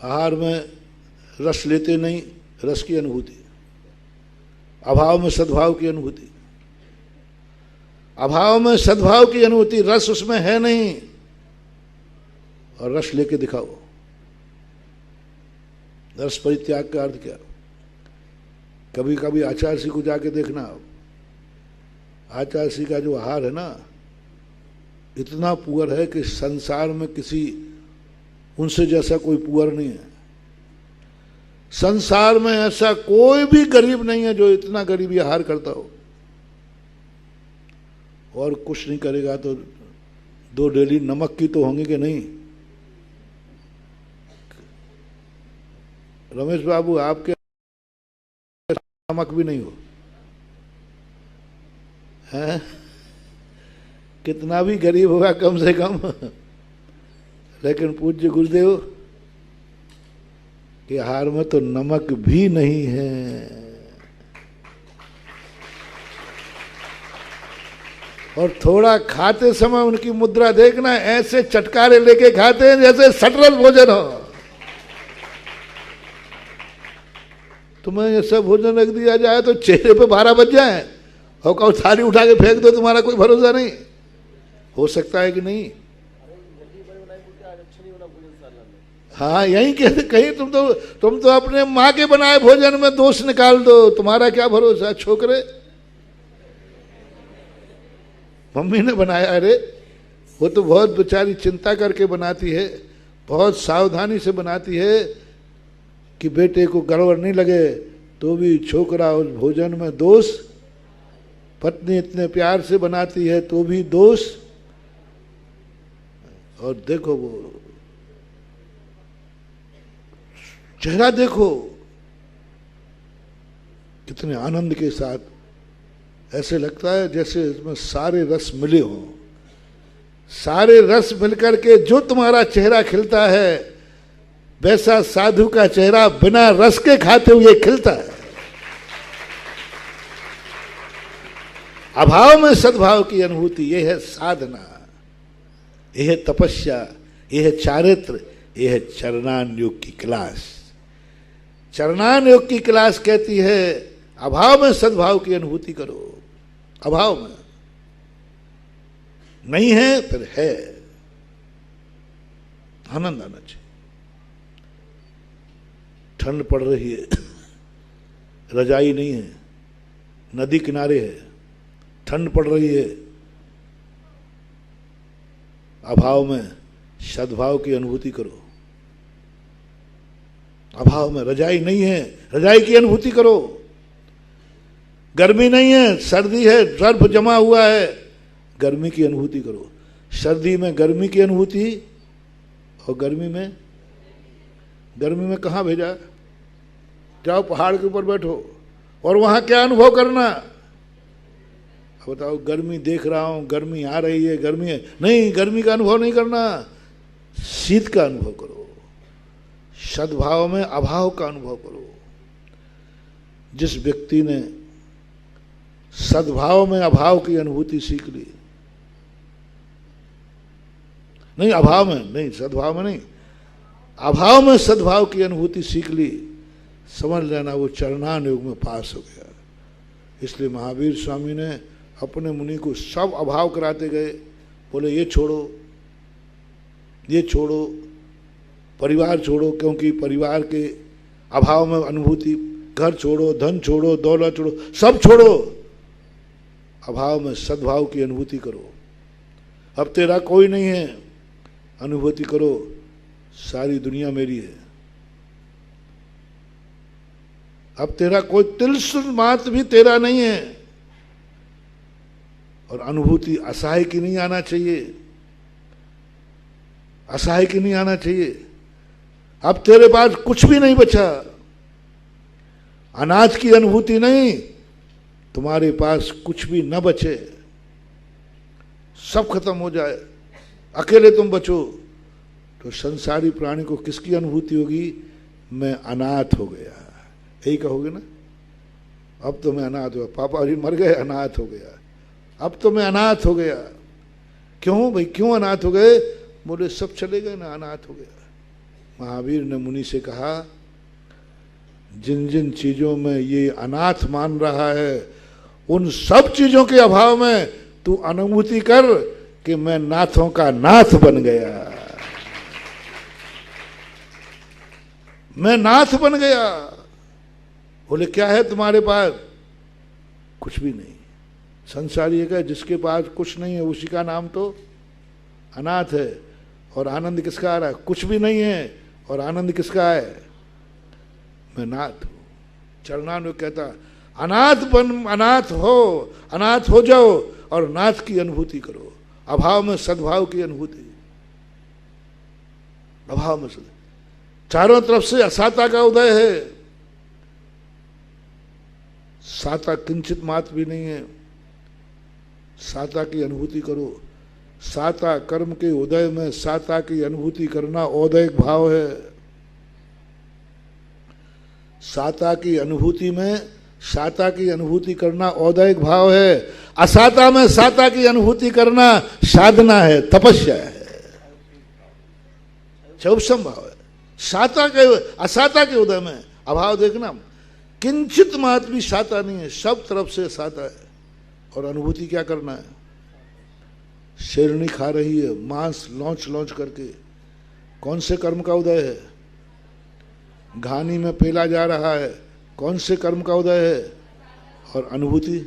आहार में रस लेते नहीं, रस की अनुभूति, अभाव में सद्भाव की अनुभूति। अभाव में सद्भाव की अनुभूति, रस उसमें है नहीं, और रस लेके दिखाओ। रस परित्याग का अर्थ क्या? कभी कभी आचार्य को जाके देखना, आचार्य का जो आहार है ना इतना पुअर है कि संसार में किसी उनसे जैसा कोई पुअर नहीं है। संसार में ऐसा कोई भी गरीब नहीं है जो इतना गरीबी आहार करता हो। और कुछ नहीं करेगा तो 2 डेली नमक की तो होंगे कि नहीं। रमेश बाबू आपके नमक भी नहीं हो है, कितना भी गरीब होगा कम से कम, लेकिन पूज्य गुरुदेव के आहार में तो नमक भी नहीं है। और थोड़ा खाते समय उनकी मुद्रा देखना, ऐसे चटकारे लेके खाते हैं जैसे सटरल भोजन हो। तुम्हें ये सब भोजन रख दिया जाए तो चेहरे पे 12 बज जाए और कहो थाली उठा के फेंक दो, तुम्हारा कोई भरोसा नहीं। हो सकता है कि नहीं? हाँ यही कहते, कहीं तुम तो अपने माँ के बनाए भोजन में दोष निकाल दो, तुम्हारा क्या भरोसा छोकरे। मम्मी ने बनाया, अरे वो तो बहुत बेचारी चिंता करके बनाती है, बहुत सावधानी से बनाती है कि बेटे को गड़बड़ नहीं लगे, तो भी छोकरा उस भोजन में दोष। पत्नी इतने प्यार से बनाती है तो भी दोष। और देखो वो चेहरा देखो कितने आनंद के साथ, ऐसे लगता है जैसे इसमें सारे रस मिले हों। सारे रस मिलकर के जो तुम्हारा चेहरा खिलता है, वैसा साधु का चेहरा बिना रस के खाते हुए खिलता है। अभाव में सद्भाव की अनुभूति, यह है साधना, यह है तपस्या, यह है चारित्र, यह है चरणानुयोग की क्लास। चरणानुयोग की क्लास कहती है अभाव में सद्भाव की अनुभूति करो। अभाव में नहीं है फिर है, आनंद आना चाहिए। ठंड पड़ रही है, रजाई नहीं है, नदी किनारे है, ठंड पड़ रही है, अभाव में सद्भाव की अनुभूति करो। अभाव में रजाई नहीं है, रजाई की अनुभूति करो। गर्मी नहीं है, सर्दी है, बर्फ जमा हुआ है, गर्मी की अनुभूति करो। सर्दी में गर्मी की अनुभूति और गर्मी में कहाँ भेजा? जाओ पहाड़ के ऊपर बैठो और वहां क्या अनुभव करना? बताओ, गर्मी देख रहा हूं, गर्मी आ रही है, गर्मी है, नहीं, गर्मी का अनुभव नहीं करना, शीत का अनुभव करो। सद्भाव में अभाव का अनुभव करो। जिस व्यक्ति ने सद्भाव में अभाव की अनुभूति सीख ली, नहीं अभाव में नहीं, सद्भाव में नहीं, अभाव में सद्भाव की अनुभूति सीख ली, समझ लेना वो चरणान योग में पास हो गया। इसलिए महावीर स्वामी ने अपने मुनि को सब अभाव कराते गए। बोले ये छोड़ो, ये छोड़ो, परिवार छोड़ो, क्योंकि परिवार के अभाव में अनुभूति, घर छोड़ो, धन छोड़ो, दौलत छोड़ो, सब छोड़ो, अभाव में सद्भाव की अनुभूति करो। अब तेरा कोई नहीं है, अनुभूति करो, सारी दुनिया मेरी है। अब तेरा कोई तिलस्म मात्र भी तेरा नहीं है। और अनुभूति असहाय की नहीं आना चाहिए, असहाय की नहीं आना चाहिए। अब तेरे पास कुछ भी नहीं बचा, अनाज की अनुभूति नहीं, तुम्हारे पास कुछ भी न बचे, सब खत्म हो जाए, अकेले तुम बचो, तो संसारी प्राणी को किसकी अनुभूति होगी? मैं अनाथ हो गया, यही कहोगे ना? अब तो मैं अनाथ हो, पापा जी मर गए, अनाथ हो गया, अब तो मैं अनाथ हो गया। क्यों भाई, क्यों अनाथ हो गए? बोले सब चले गए ना, अनाथ हो गया। महावीर ने मुनि से कहा, जिन जिन चीजों में ये अनाथ मान रहा है, उन सब चीजों के अभाव में तू अनुभूति कर कि मैं नाथों का नाथ बन गया, मैं नाथ बन गया। बोले क्या है तुम्हारे पास? कुछ भी नहीं। संसारी एक है, जिसके पास कुछ नहीं है उसी का नाम तो अनाथ है। और आनंद किसका आ रहा है? कुछ भी नहीं है, और आनंद किसका है? मैं नाथ हूं। चरणानुग कहता, अनाथ हो जाओ और नाथ की अनुभूति करो। अभाव में सद्भाव की अनुभूति, अभाव में सद्भाव। चारों तरफ से असाता का उदय है, साता किंचित मात्र भी नहीं है। साता की अनुभूति करो। साता कर्म के उदय में साता की अनुभूति करना औदैक भाव है। साता की अनुभूति में साता की अनुभूति करना औदैक भाव है। असाता में साता की अनुभूति करना साधना है, तपस्या है, चौपसम भाव है। साता के असाता के उदय में अभाव देखना, किंचित मात्र भी साता नहीं है, सब तरफ से साता है। और अनुभूति क्या करना है? शेरनी खा रही है मांस लौंच लौंच करके, कौन से कर्म का उदय है? घानी में पेला जा रहा है, कौन से कर्म का उदय है? और अनुभूति?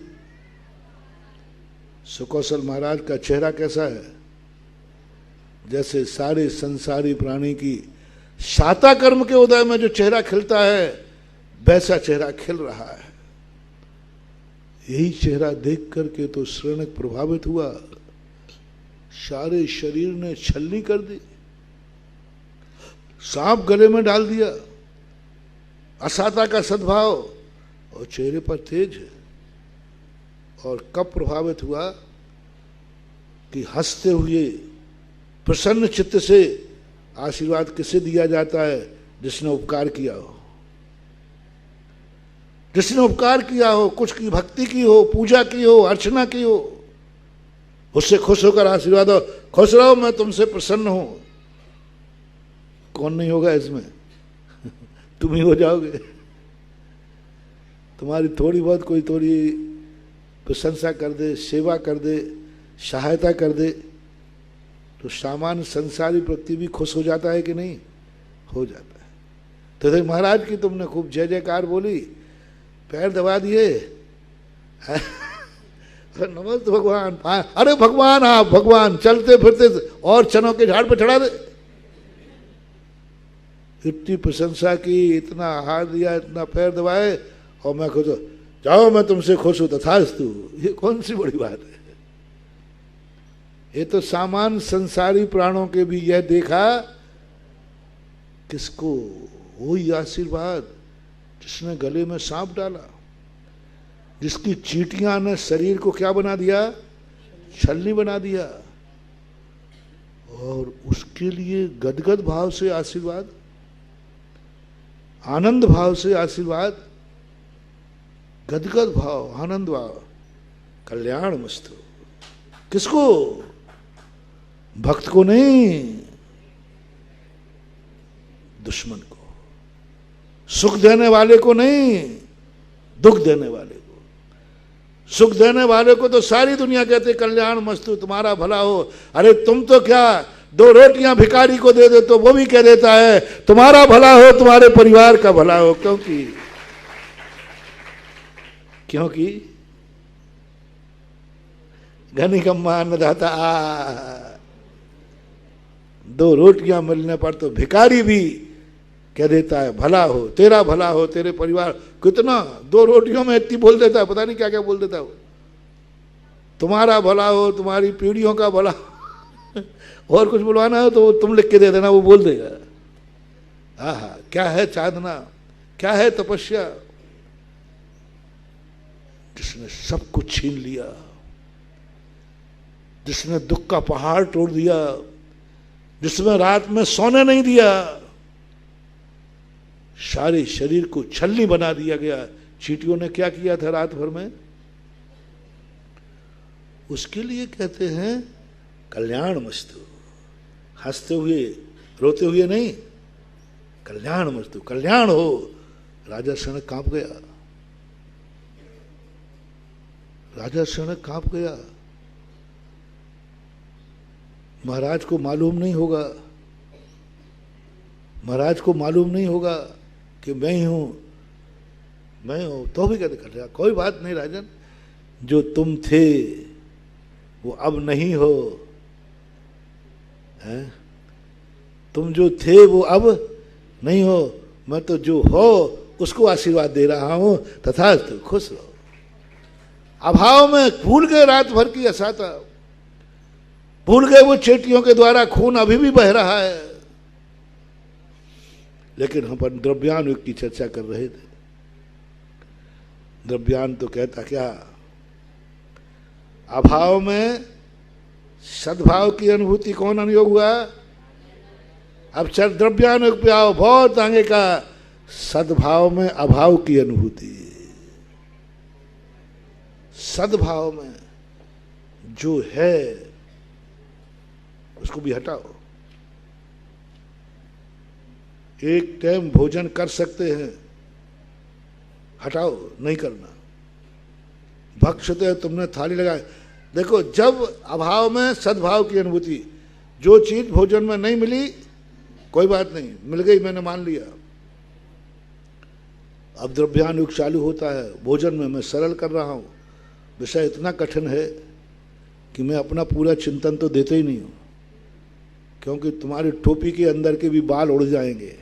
सुकौशल महाराज का चेहरा कैसा है? जैसे सारे संसारी प्राणी की साता कर्म के उदय में जो चेहरा खिलता है, वैसा चेहरा खिल रहा है। यही चेहरा देख करके तो श्रवणक प्रभावित हुआ, सारे शरीर ने छलनी कर दी, सांप गले में डाल दिया। असाता का सद्भाव और चेहरे पर तेज है। और कब प्रभावित हुआ कि हंसते हुए प्रसन्न चित्त से आशीर्वाद किसे दिया जाता है? जिसने उपकार किया हो, जिसने उपकार किया हो, कुछ की भक्ति की हो, पूजा की हो, अर्चना की हो, उससे खुश होकर आशीर्वाद हो, खुश रहो, मैं तुमसे प्रसन्न हूं। कौन नहीं होगा इसमें? तुम ही हो जाओगे। तुम्हारी थोड़ी बहुत कोई थोड़ी प्रशंसा कर दे, सेवा कर दे, सहायता कर दे, तो सामान्य संसारी व्यक्ति भी खुश हो जाता है कि नहीं? हो जाता है। तो देख महाराज की तुमने खूब जय जयकार बोली, पैर दबा दिए नमस्ते भगवान। अरे भगवान, आप भगवान चलते फिरते और चनों के झाड़ पे चढ़ा दे। इतनी प्रशंसा की, इतना हाथ दिया, इतना पैर दबाए, और मैं खुद जाओ मैं तुमसे खुश हूं तथास्तु। ये कौन सी बड़ी बात है? ये तो सामान्य संसारी प्राणों के भी यह देखा, किसको? वही आशीर्वाद जिसने गले में सांप डाला, जिसकी चींटियां ने शरीर को क्या बना दिया? छलनी बना दिया। और उसके लिए गदगद भाव से आशीर्वाद, आनंद भाव से आशीर्वाद, गदगद भाव, आनंद भाव, कल्याण मस्तु। किसको? भक्त को नहीं, दुश्मन को। सुख देने वाले को नहीं, दुख देने वाले को। सुख देने वाले को तो सारी दुनिया कहते कल्याण मस्तु, तुम्हारा भला हो। अरे तुम तो क्या, 2 रोटियां भिखारी को दे दे तो वो भी कह देता है तुम्हारा भला हो, तुम्हारे परिवार का भला हो। क्योंकि घनिकम्मा अन्नदाता। 2 रोटियां मिलने पर तो भिखारी भी कह देता है भला हो, तेरा भला हो, तेरे परिवार। कितना 2 रोटियों में इतनी बोल देता है, पता नहीं क्या क्या बोल देता है वो। तुम्हारा भला हो, तुम्हारी पीढ़ियों का भला हो। और कुछ बुलवाना हो तो तुम लिख के दे देना, वो बोल देगा। आहा, क्या है साधना, क्या है तपस्या, जिसने सब कुछ छीन लिया, जिसने दुख का पहाड़ तोड़ दिया, जिसमें रात में सोने नहीं दिया, सारे शरीर को छलनी बना दिया गया। चींटियों ने क्या किया था रात भर में? उसके लिए कहते हैं कल्याण मस्तु। हंसते हुए रोते हुए नहीं, कल्याण मस्तु, कल्याण हो। राजा सनक कांप गया, राजा सनक कांप गया। महाराज को मालूम नहीं होगा, महाराज को मालूम नहीं होगा कि मैं ही हूं, मैं हूं। तो भी कहते कर, कोई बात नहीं राजन, जो तुम थे वो अब नहीं हो, हैं? तुम जो थे वो अब नहीं हो, मैं तो जो हो उसको आशीर्वाद दे रहा हूं, तथा तो खुश रहो। अभाव में भूल गए रात भर की असाता, भूल गए वो चेटियों के द्वारा खून अभी भी बह रहा है। लेकिन हम पर द्रव्यान युग की चर्चा कर रहे थे। द्रव्यान तो कहता क्या, अभाव में सद्भाव की अनुभूति कौन अनुयोग हुआ? अब द्रव्यान युग पे आओ, बहुत आगे का सद्भाव में अभाव की अनुभूति। सद्भाव में जो है उसको भी हटाओ। एक टाइम भोजन कर सकते हैं, हटाओ, नहीं करना। भक्षते तुमने थाली लगाए। देखो, जब अभाव में सद्भाव की अनुभूति, जो चीज भोजन में नहीं मिली कोई बात नहीं, मिल गई मैंने मान लिया। अब द्रव्यान युग चालू होता है, भोजन में मैं सरल कर रहा हूं। विषय इतना कठिन है कि मैं अपना पूरा चिंतन तो देते ही नहीं हूं, क्योंकि तुम्हारी टोपी के अंदर के भी बाल उड़ जाएंगे।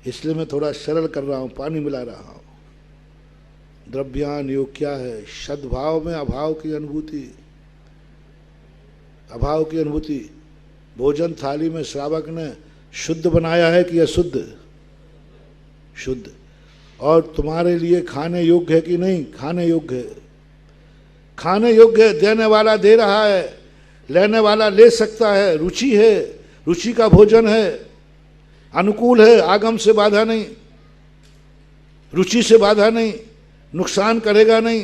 इसलिए मैं थोड़ा सरल कर रहा हूं, पानी मिला रहा हूं। द्रव्यान योग क्या है? सद्भाव में अभाव की अनुभूति, अभाव की अनुभूति। भोजन थाली में श्रावक ने शुद्ध बनाया है कि अशुद्ध? शुद्ध। और तुम्हारे लिए खाने योग्य है कि नहीं? खाने योग्य है, खाने योग्य है। देने वाला दे रहा है, लेने वाला ले सकता है, रुचि है, रुचि का भोजन है, अनुकूल है, आगम से बाधा नहीं, रुचि से बाधा नहीं, नुकसान करेगा नहीं।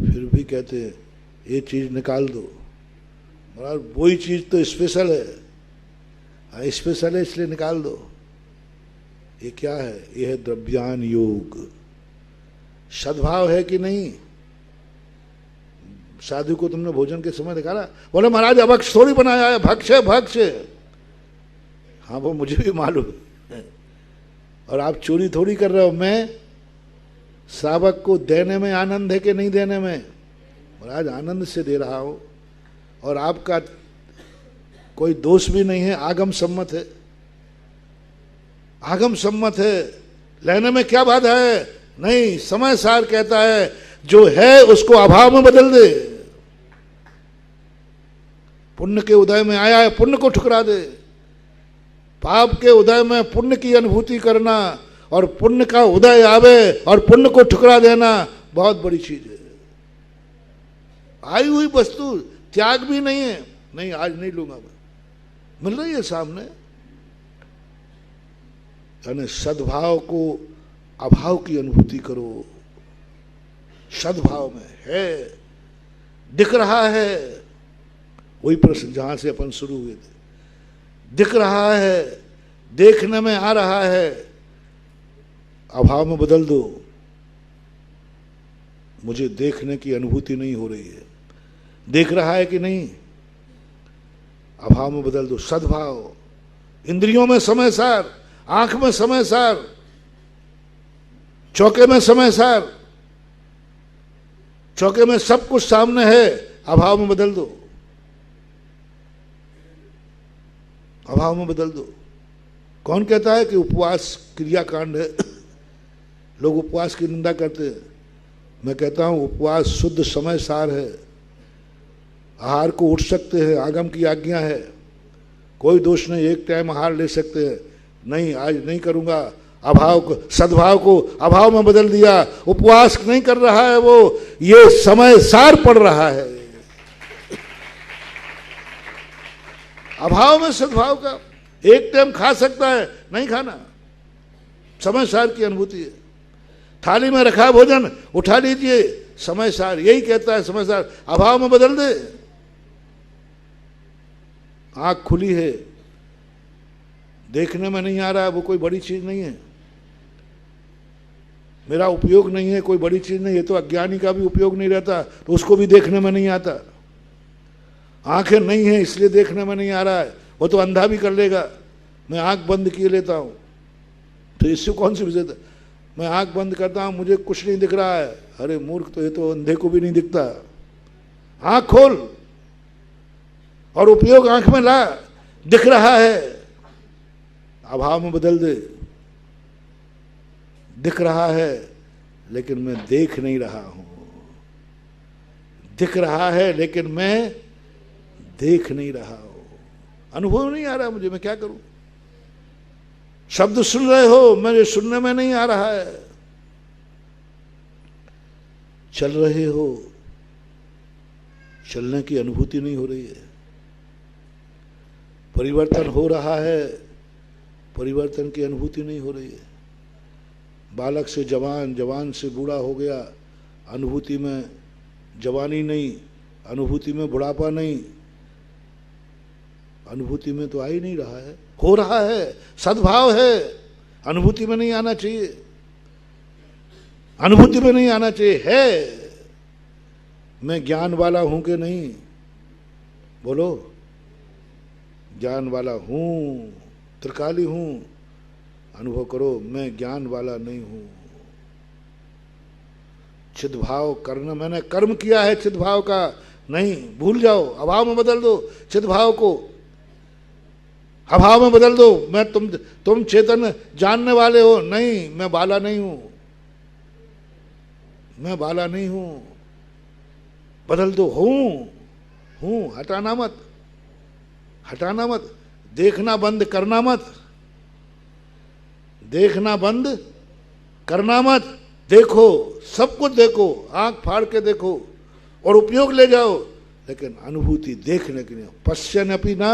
फिर भी कहते हैं ये चीज निकाल दो। महाराज वही चीज तो स्पेशल है, स्पेशल है इसलिए निकाल दो। ये क्या है? ये है द्रव्यान योग। सद्भाव है कि नहीं? साधु को तुमने भोजन के समय निकाला, बोले महाराज अभक्ष थोड़ी बनाया है, भक्ष है, भक्ष है। हाँ वो मुझे भी मालूम है, और आप चोरी थोड़ी कर रहे हो। मैं श्रावक को देने में आनंद है कि नहीं देने में? महाराज आनंद से दे रहा हूं, और आपका कोई दोष भी नहीं है, आगम सम्मत है, आगम सम्मत है, लेने में क्या बाधा है? नहीं, समय सार कहता है जो है उसको अभाव में बदल दे। पुण्य के उदय में आया है, पुण्य को ठुकरा दे। पाप के उदय में पुण्य की अनुभूति करना और पुण्य का उदय आवे और पुण्य को ठुकरा देना बहुत बड़ी चीज है। आई हुई वस्तु त्याग भी नहीं है, नहीं आज नहीं लूंगा मैं, मिल रही है सामने। यानी सद्भाव को अभाव की अनुभूति करो। सद्भाव में है, दिख रहा है, वही प्रश्न जहां से अपन शुरू हुए थे, दिख रहा है, देखने में आ रहा है, अभाव में बदल दो। मुझे देखने की अनुभूति नहीं हो रही है, देख रहा है कि नहीं, अभाव में बदल दो। सद्भाव, इंद्रियों में समय सार, आंख में समय सार, चौके में समय सार, चौके में सब कुछ सामने है, अभाव में बदल दो, अभाव में बदल दो। कौन कहता है कि उपवास क्रियाकांड है? लोग उपवास की निंदा करते हैं। मैं कहता हूं उपवास शुद्ध समय सार है। आहार को उठ सकते हैं, आगम की आज्ञा है, कोई दोष नहीं, एक टाइम आहार ले सकते हैं। नहीं, आज नहीं करूंगा, अभाव को, सद्भाव को अभाव में बदल दिया। उपवास नहीं कर रहा है वो, ये समय सार पड़ रहा है। अभाव में सद्भाव का, एक टाइम खा सकता है, नहीं खाना, समय सार की अनुभूति है। थाली में रखा भोजन उठा लीजिए, समय सार, यही कहता है समय सार। अभाव में बदल दे। आंख खुली है, देखने में नहीं आ रहा है, वो कोई बड़ी चीज नहीं है। मेरा उपयोग नहीं है, कोई बड़ी चीज नहीं है। तो अज्ञानी का भी उपयोग नहीं रहता, तो उसको भी देखने में नहीं आता। आंखें नहीं है इसलिए देखने में नहीं आ रहा है, वो तो अंधा भी कर लेगा। मैं आंख बंद किए लेता हूं, तो इससे कौन सी विशेषता? मैं आंख बंद करता हूं, मुझे कुछ नहीं दिख रहा है। अरे मूर्ख, तो ये तो अंधे को भी नहीं दिखता। आंख खोल और उपयोग आंख में ला, दिख रहा है, अभाव में बदल दे। दिख रहा है लेकिन मैं देख नहीं रहा हूं, दिख रहा है लेकिन मैं देख नहीं रहा हूं, अनुभव नहीं आ रहा मुझे, मैं क्या करूं? शब्द सुन रहे हो, मेरे सुनने में नहीं आ रहा है। चल रहे हो, चलने की अनुभूति नहीं हो रही है। परिवर्तन हो रहा है, परिवर्तन की अनुभूति नहीं हो रही है। बालक से जवान, जवान से बूढ़ा हो गया, अनुभूति में जवानी नहीं, अनुभूति में बुढ़ापा नहीं, अनुभूति में तो आ ही नहीं रहा है। हो रहा है, सद्भाव है, अनुभूति में नहीं आना चाहिए, अनुभूति में नहीं आना चाहिए। है, मैं ज्ञान वाला हूं कि नहीं? बोलो, ज्ञान वाला हूं, त्रिकाली हूं, अनुभव करो, मैं ज्ञान वाला नहीं हूं। चिद्भाव करना, मैंने कर्म किया है चिद्भाव का, नहीं, भूल जाओ, अभाव में बदल दो। चिद्भाव को अभाव में बदल दो। मैं तुम चेतन जानने वाले हो, नहीं, मैं बाला नहीं हूं, मैं बाला नहीं हूं, बदल दो। हूं, हटाना मत, हटाना मत, देखना बंद करना मत, देखना बंद करना मत। देखो, सब कुछ देखो, आंख फाड़ के देखो और उपयोग ले जाओ, लेकिन अनुभूति देखने की नहीं। पश्यन्नपि ना,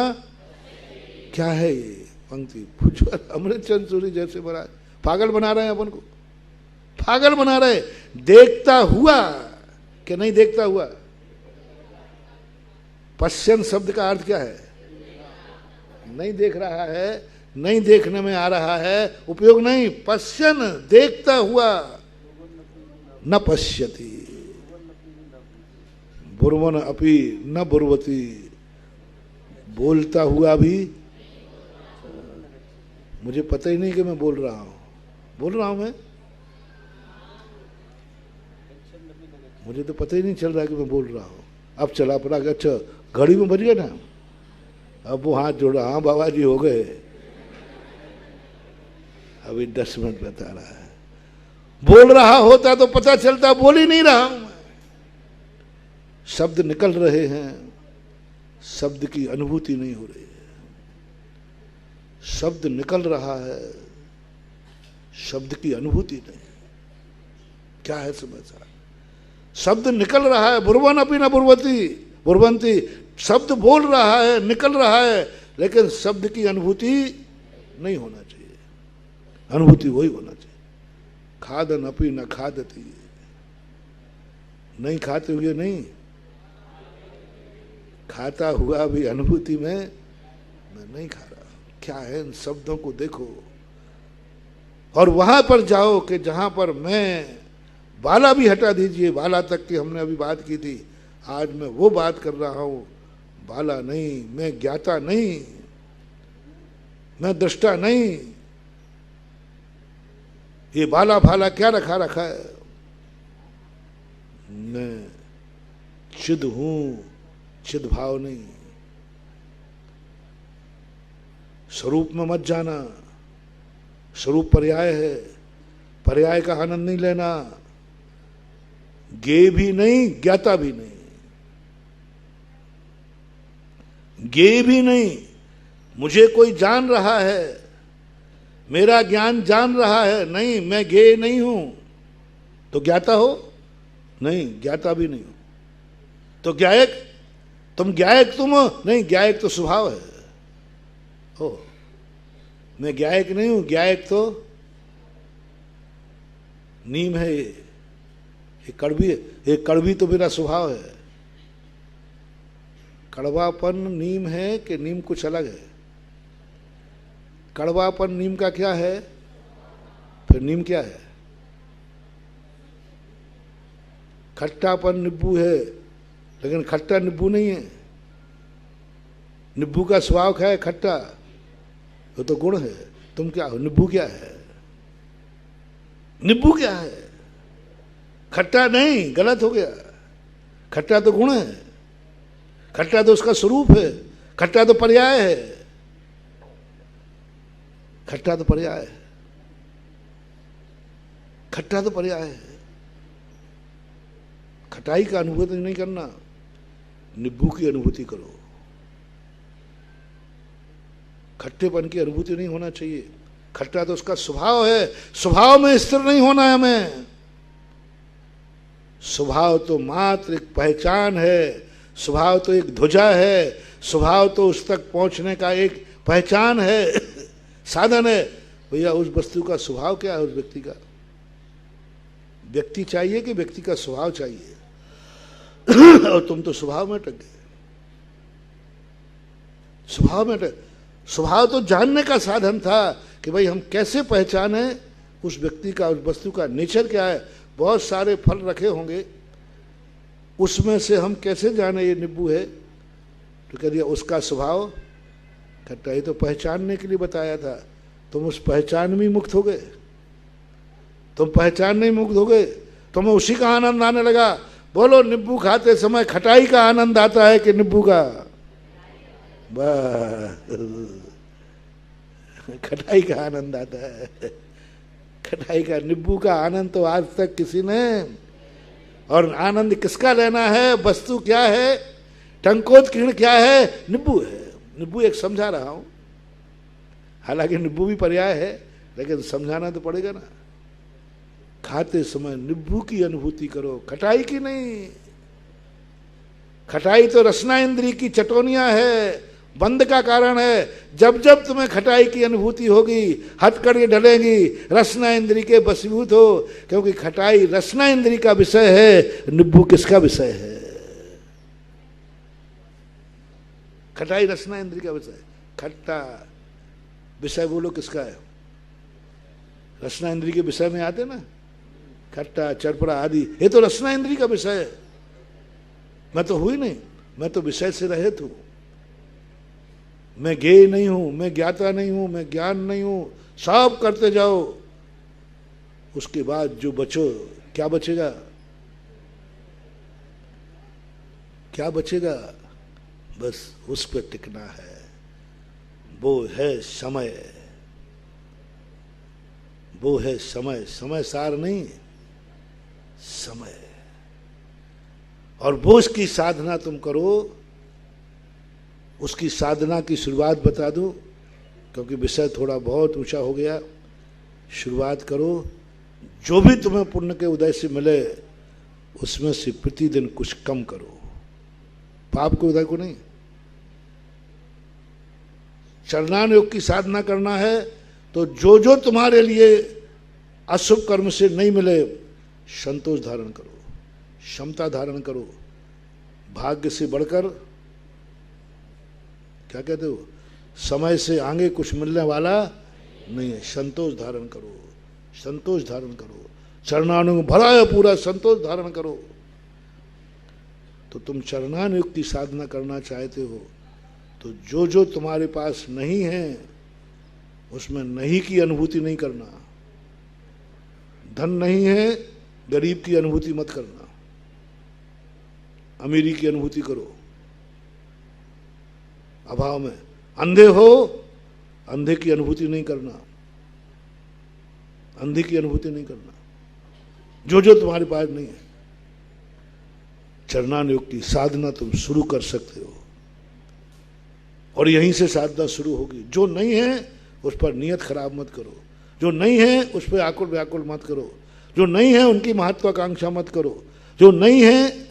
क्या है ये पंक्ति? पूछो, अमृतचंद सूरी जैसे महाराज पागल बना रहे हैं अपन को, पागल बना रहे। देखता हुआ कि नहीं देखता हुआ? पश्यन शब्द का अर्थ क्या है? नहीं देख रहा है, नहीं देखने में आ रहा है, उपयोग नहीं। पश्यन, देखता हुआ, न पश्यति, बुर्वन अपि न बुर्वती, बोलता हुआ भी मुझे पता ही नहीं कि मैं बोल रहा हूं मैं। मुझे तो पता ही नहीं चल रहा कि मैं बोल रहा हूँ। अब चला पड़ा कि अच्छा घड़ी में बज गया ना, अब वो हाथ जोड़ा, हाँ बाबा जी हो गए, अभी 10 मिनट बता रहा है। बोल रहा होता तो पता चलता, बोल ही नहीं रहा हूं मैं। शब्द निकल रहे हैं, शब्द की अनुभूति नहीं हो रही है। शब्द निकल रहा है, शब्द की अनुभूति नहीं। क्या है समस्या? शब्द निकल रहा है, बुरवन अपनी न बुरवती बुरवंती, शब्द बोल रहा है, निकल रहा है, लेकिन शब्द की अनुभूति नहीं होना चाहिए। अनुभूति वही होना चाहिए। खादन अपनी न खादती, नहीं खाते हुए नहीं, खाता हुआ भी अनुभूति में मैं नहीं खा रहा। क्या है? इन शब्दों को देखो और वहां पर जाओ कि जहां पर मैं, बाला भी हटा दीजिए, बाला तक की हमने अभी बात की थी, आज मैं वो बात कर रहा हूं। बाला नहीं, मैं ज्ञाता नहीं, मैं दृष्टा नहीं, ये बाला फाला क्या रखा है। मैं चिद हूं, चिद भाव नहीं। स्वरूप में मत जाना, स्वरूप पर्याय है, पर्याय का आनंद नहीं लेना। ज्ञेय भी नहीं, ज्ञाता भी नहीं, ज्ञेय भी नहीं। मुझे कोई जान रहा है, मेरा ज्ञान जान रहा है, नहीं मैं ज्ञेय नहीं हूं, तो ज्ञाता हो? नहीं, ज्ञाता भी नहीं हो। तो ज्ञायक? तुम ज्ञायक तुम हो? नहीं, ज्ञायक तो स्वभाव है। हो, मैं ज्ञायक नहीं हूं, ज्ञायक तो नीम है। ये कड़वी, ये कड़वी तो मेरा स्वभाव है। कड़वापन नीम है कि नीम कुछ अलग है? कड़वापन नीम का क्या है? फिर नीम क्या है? खट्टापन नींबू है, लेकिन खट्टा नींबू नहीं है। नींबू का स्वभाव क्या है? खट्टा, वो तो गुण है। तुम क्या हो? नींबू क्या है? नींबू क्या है? खट्टा नहीं, गलत हो गया। खट्टा तो गुण है, खट्टा तो उसका स्वरूप है, खट्टा तो पर्याय है, खट्टा तो पर्याय है, खट्टा तो पर्याय है। खटाई का अनुभूति नहीं करना, नींबू की अनुभूति करो। खट्टेपन की अनुभूति नहीं होना चाहिए। खट्टा तो उसका स्वभाव है, स्वभाव में स्थिर नहीं होना है हमें। स्वभाव तो मात्र एक पहचान है, स्वभाव तो एक ध्वजा है, स्वभाव तो उस तक पहुंचने का एक पहचान है, साधन है। भैया उस वस्तु का स्वभाव क्या है? उस व्यक्ति का, व्यक्ति चाहिए कि व्यक्ति का स्वभाव चाहिए? और तुम तो स्वभाव में अटक गए। स्वभाव में अटक, स्वभाव तो जानने का साधन था कि भाई हम कैसे पहचाने उस व्यक्ति का, उस वस्तु का नेचर क्या है। बहुत सारे फल रखे होंगे, उसमें से हम कैसे जाने ये नींबू है? तो कह दिया उसका स्वभाव खट्टा। ही तो पहचानने के लिए बताया था। तुम उस पहचान में मुक्त हो गए, तुम पहचान नहीं मुक्त हो गए, तुम्हें उसी का आनंद आने लगा। बोलो, नींबू खाते समय खटाई का आनंद आता है कि नींबू का? बस खटाई का आनंद आता है, खटाई का। नींबू का आनंद तो आज तक किसी ने, और आनंद किसका लेना है? वस्तु क्या है? टंकोत्कीर्ण क्या है? नींबू है। नींबू एक समझा रहा हूं, हालांकि नींबू भी पर्याय है, लेकिन समझाना तो पड़ेगा ना। खाते समय नींबू की अनुभूति करो, खटाई की नहीं। खटाई तो रसना इंद्री की चटोनियां है, बंद का कारण है। जब जब तुम्हें खटाई की अनुभूति होगी, हथकड़ी ढलेंगी, रसना इंद्री के वशीभूत हो, क्योंकि खटाई रसना इंद्री का विषय है, नींबू किसका विषय है? खटाई रसना इंद्री का विषय। खट्टा विषय बोलो किसका है? रसना इंद्री के विषय में आते ना, खट्टा चरपड़ा आदि, ये तो रसना इंद्री का विषय है। मैं तो हुई नहीं, मैं तो विषय से रहित हूं। मैं ज्ञेय नहीं हूं, मैं ज्ञाता नहीं हूं, मैं ज्ञान नहीं हूं। सब करते जाओ, उसके बाद जो बचो, क्या बचेगा? क्या बचेगा? बस उस पर टिकना है, वो है समय, वो है समय। समय सार नहीं, समय। और वो उसकी साधना तुम करो। उसकी साधना की शुरुआत बता दूं, क्योंकि विषय थोड़ा बहुत ऊंचा हो गया। शुरुआत करो, जो भी तुम्हें पुण्य के उदय से मिले उसमें से प्रतिदिन कुछ कम करो। पाप के उदय को नहीं। चरणान योग की साधना करना है तो जो जो तुम्हारे लिए अशुभ कर्म से नहीं मिले, संतोष धारण करो, क्षमता धारण करो। भाग्य से बढ़कर, क्या कहते हो, समय से आगे कुछ मिलने वाला नहीं है। संतोष धारण करो, संतोष धारण करो। चरणानु भरा है पूरा, संतोष धारण करो। तो तुम चरणानुयोग की साधना करना चाहते हो तो जो जो तुम्हारे पास नहीं है उसमें नहीं की अनुभूति नहीं करना। धन नहीं है, गरीब की अनुभूति मत करना, अमीरी की अनुभूति करो। अभाव में अंधे हो, अंधे की अनुभूति नहीं करना, अंधे की अनुभूति नहीं करना। जो जो तुम्हारे पास नहीं है, चरणानुयोग की साधना तुम शुरू कर सकते हो और यहीं से साधना शुरू होगी। जो नहीं है उस पर नियत खराब मत करो, जो नहीं है उस पर आकुल व्याकुल मत करो, जो नहीं है उनकी महत्वाकांक्षा मत करो। जो नहीं है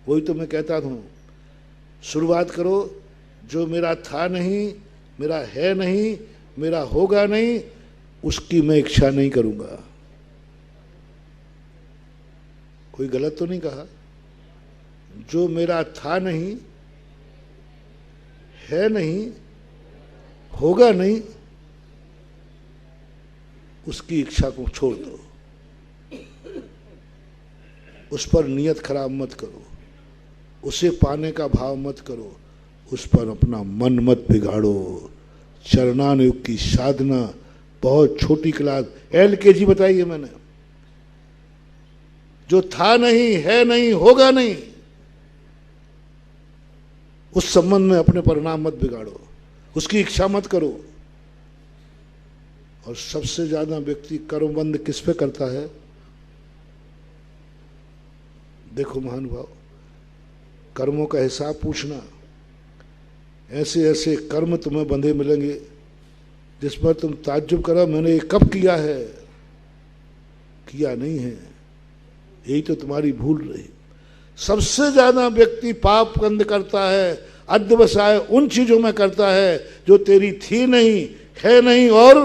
वही तो मैं कहता हूँ, शुरुआत करो। जो मेरा था नहीं, मेरा है नहीं, मेरा होगा नहीं, उसकी मैं इच्छा नहीं करूँगा। कोई गलत तो नहीं कहा? जो मेरा था नहीं, है नहीं, होगा नहीं, उसकी इच्छा को छोड़ दो। उस पर नियत खराब मत करो, उसे पाने का भाव मत करो, उस पर अपना मन मत बिगाड़ो। चरणानुयोग की साधना बहुत छोटी क्लास, LKG बताई है मैंने। जो था नहीं, है नहीं, होगा नहीं, उस संबंध में अपने परिणाम मत बिगाड़ो, उसकी इच्छा मत करो। और सबसे ज्यादा व्यक्ति कर्मबंध किस पे करता है? देखो महानुभाव, कर्मों का हिसाब पूछना। ऐसे ऐसे कर्म तुम्हें बंधे मिलेंगे जिस पर तुम ताज्जुब करो, मैंने ये कब किया है? किया नहीं है, यही तो तुम्हारी भूल रही। सबसे ज्यादा व्यक्ति पाप कंद करता है, अध्यवसाय उन चीजों में करता है जो तेरी थी नहीं, है नहीं और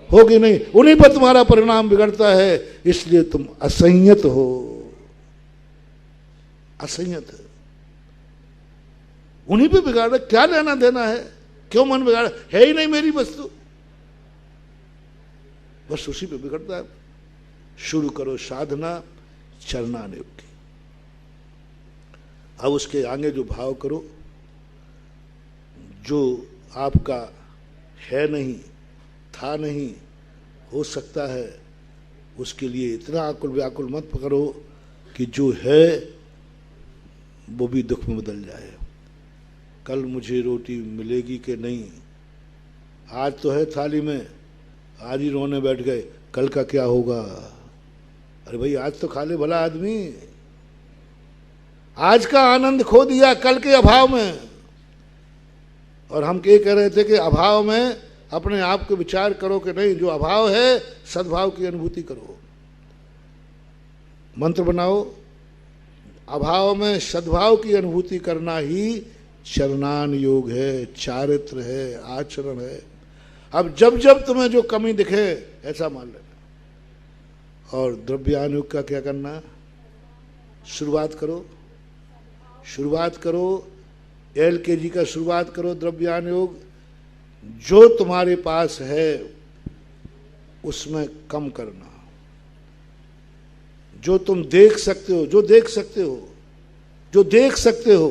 होगी नहीं। उन्हीं पर तुम्हारा परिणाम बिगड़ता है। इसलिए तुम असंयत हो, असंयत है। उन्हीं पे बिगाड़, क्या लेना देना है? क्यों मन बिगाड़ा? है ही नहीं मेरी वस्तु, बस उसी पे बिगड़ता है। शुरू करो साधना चरणानुयोग की। अब उसके आगे जो भाव करो, जो आपका है नहीं, था नहीं, हो सकता है, उसके लिए इतना आकुल व्याकुल मत करो कि जो है वो भी दुख में बदल जाए। कल मुझे रोटी मिलेगी कि नहीं, आज तो है थाली में, आज ही रोने बैठ गए, कल का क्या होगा? अरे भाई आज तो खा ले भला आदमी। आज का आनंद खो दिया कल के अभाव में। और हम ये कह रहे थे कि अभाव में अपने आप को विचार करो कि नहीं, जो अभाव है सद्भाव की अनुभूति करो। मंत्र बनाओ, अभाव में सद्भाव की अनुभूति करना ही चरणान योग है, चारित्र है, आचरण है। अब जब जब तुम्हें जो कमी दिखे ऐसा मान लेना। और द्रव्यानुयोग का क्या करना? शुरुआत करो, शुरुआत करो, LKG का शुरुआत करो। द्रव्यानुयोग जो तुम्हारे पास है उसमें कम करना। जो तुम देख सकते हो, जो देख सकते हो, जो देख सकते हो,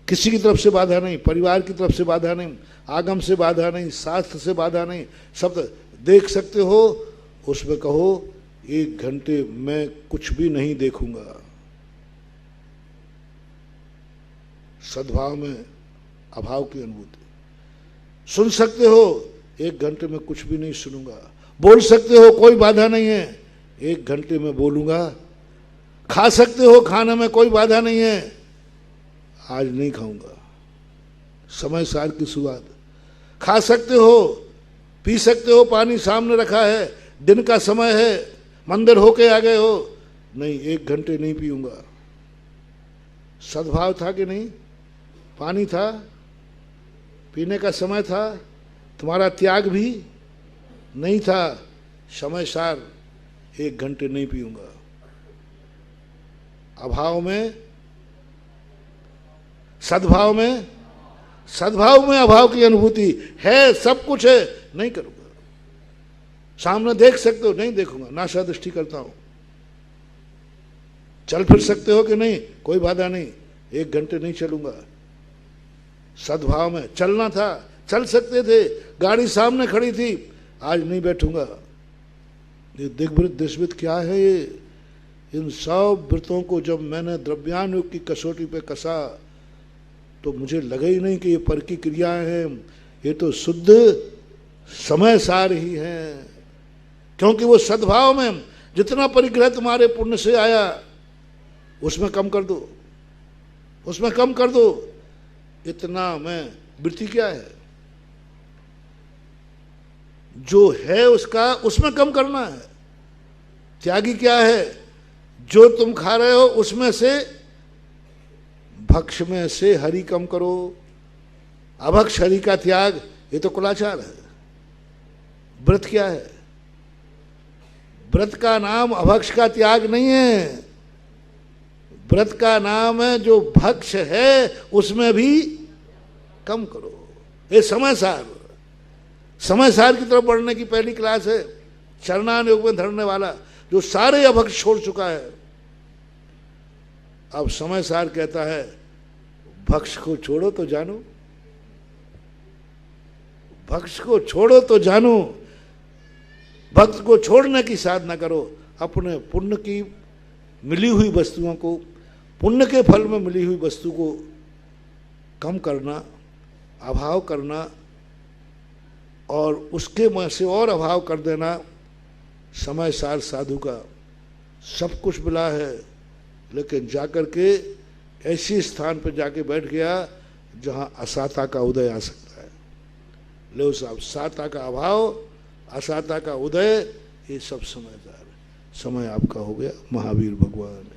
किसी की तरफ से बाधा नहीं, परिवार की तरफ से बाधा नहीं, आगम से बाधा नहीं, शास्त्र से बाधा नहीं, सब देख सकते हो, उसमें कहो 1 घंटे मैं कुछ भी नहीं देखूंगा। सद्भाव में अभाव की अनुभूति। सुन सकते हो, 1 घंटे में कुछ भी नहीं सुनूंगा। बोल सकते हो, कोई बाधा नहीं है, 1 घंटे में बोलूंगा। खा सकते हो, खाने में कोई बाधा नहीं है, आज नहीं खाऊंगा। समय सार की शुरुआत। खा सकते हो, पी सकते हो, पानी सामने रखा है, दिन का समय है, मंदिर होके आ गए हो, नहीं 1 घंटे नहीं पीऊंगा। सद्भाव था कि नहीं? पानी था, पीने का समय था, तुम्हारा त्याग भी नहीं था। समय सार 1 घंटे नहीं पीऊंगा। अभाव में, सद्भाव में, सद्भाव में अभाव की अनुभूति है, सब कुछ है, नहीं करूंगा। सामने देख सकते हो, नहीं देखूंगा, नाशा दृष्टि करता हूं। चल फिर सकते हो कि नहीं, कोई बाधा नहीं, 1 घंटे नहीं चलूंगा। सद्भाव में चलना था, चल सकते थे, गाड़ी सामने खड़ी थी, आज नहीं बैठूंगा। ये दिग्वृत दिशवित क्या है ये? इन सब वृतों को जब मैंने द्रव्यानुग की कसौटी पे कसा तो मुझे लगा ही नहीं कि ये पर की क्रियाएं हैं, ये तो शुद्ध समय सार ही है। क्योंकि वो सद्भाव में जितना परिग्रह तुम्हारे पुण्य से आया उसमें कम कर दो, उसमें कम कर दो। इतना में वृत्ति क्या है? जो है उसका उसमें कम करना है। त्यागी क्या है? जो तुम खा रहे हो उसमें से, भक्ष में से हरि कम करो। अभक्ष हरि का त्याग, ये तो कुलाचार है। व्रत क्या है? व्रत का नाम अभक्ष का त्याग नहीं है। व्रत का नाम है जो भक्ष है उसमें भी कम करो। ये समय सार, समय सार की तरफ बढ़ने की पहली क्लास है। चरणान योग में धरने वाला जो सारे अभक्ष छोड़ चुका है, अब समय सार कहता है भक्ष को छोड़ो तो जानो, भक्ष को छोड़ो तो जानो। भक्त को छोड़ने की साधना करो। अपने पुण्य की मिली हुई वस्तुओं को, पुण्य के फल में मिली हुई वस्तु को कम करना, अभाव करना और उसके में से और अभाव कर देना, समय सार साधु का। सब कुछ मिला है, लेकिन जाकर के ऐसी स्थान पर जाके बैठ गया जहाँ असाता का उदय आ सकता है। लो साहब, साता का अभाव, असाता का उदय, ये सब समझदार है। समय आपका हो गया। महावीर भगवान।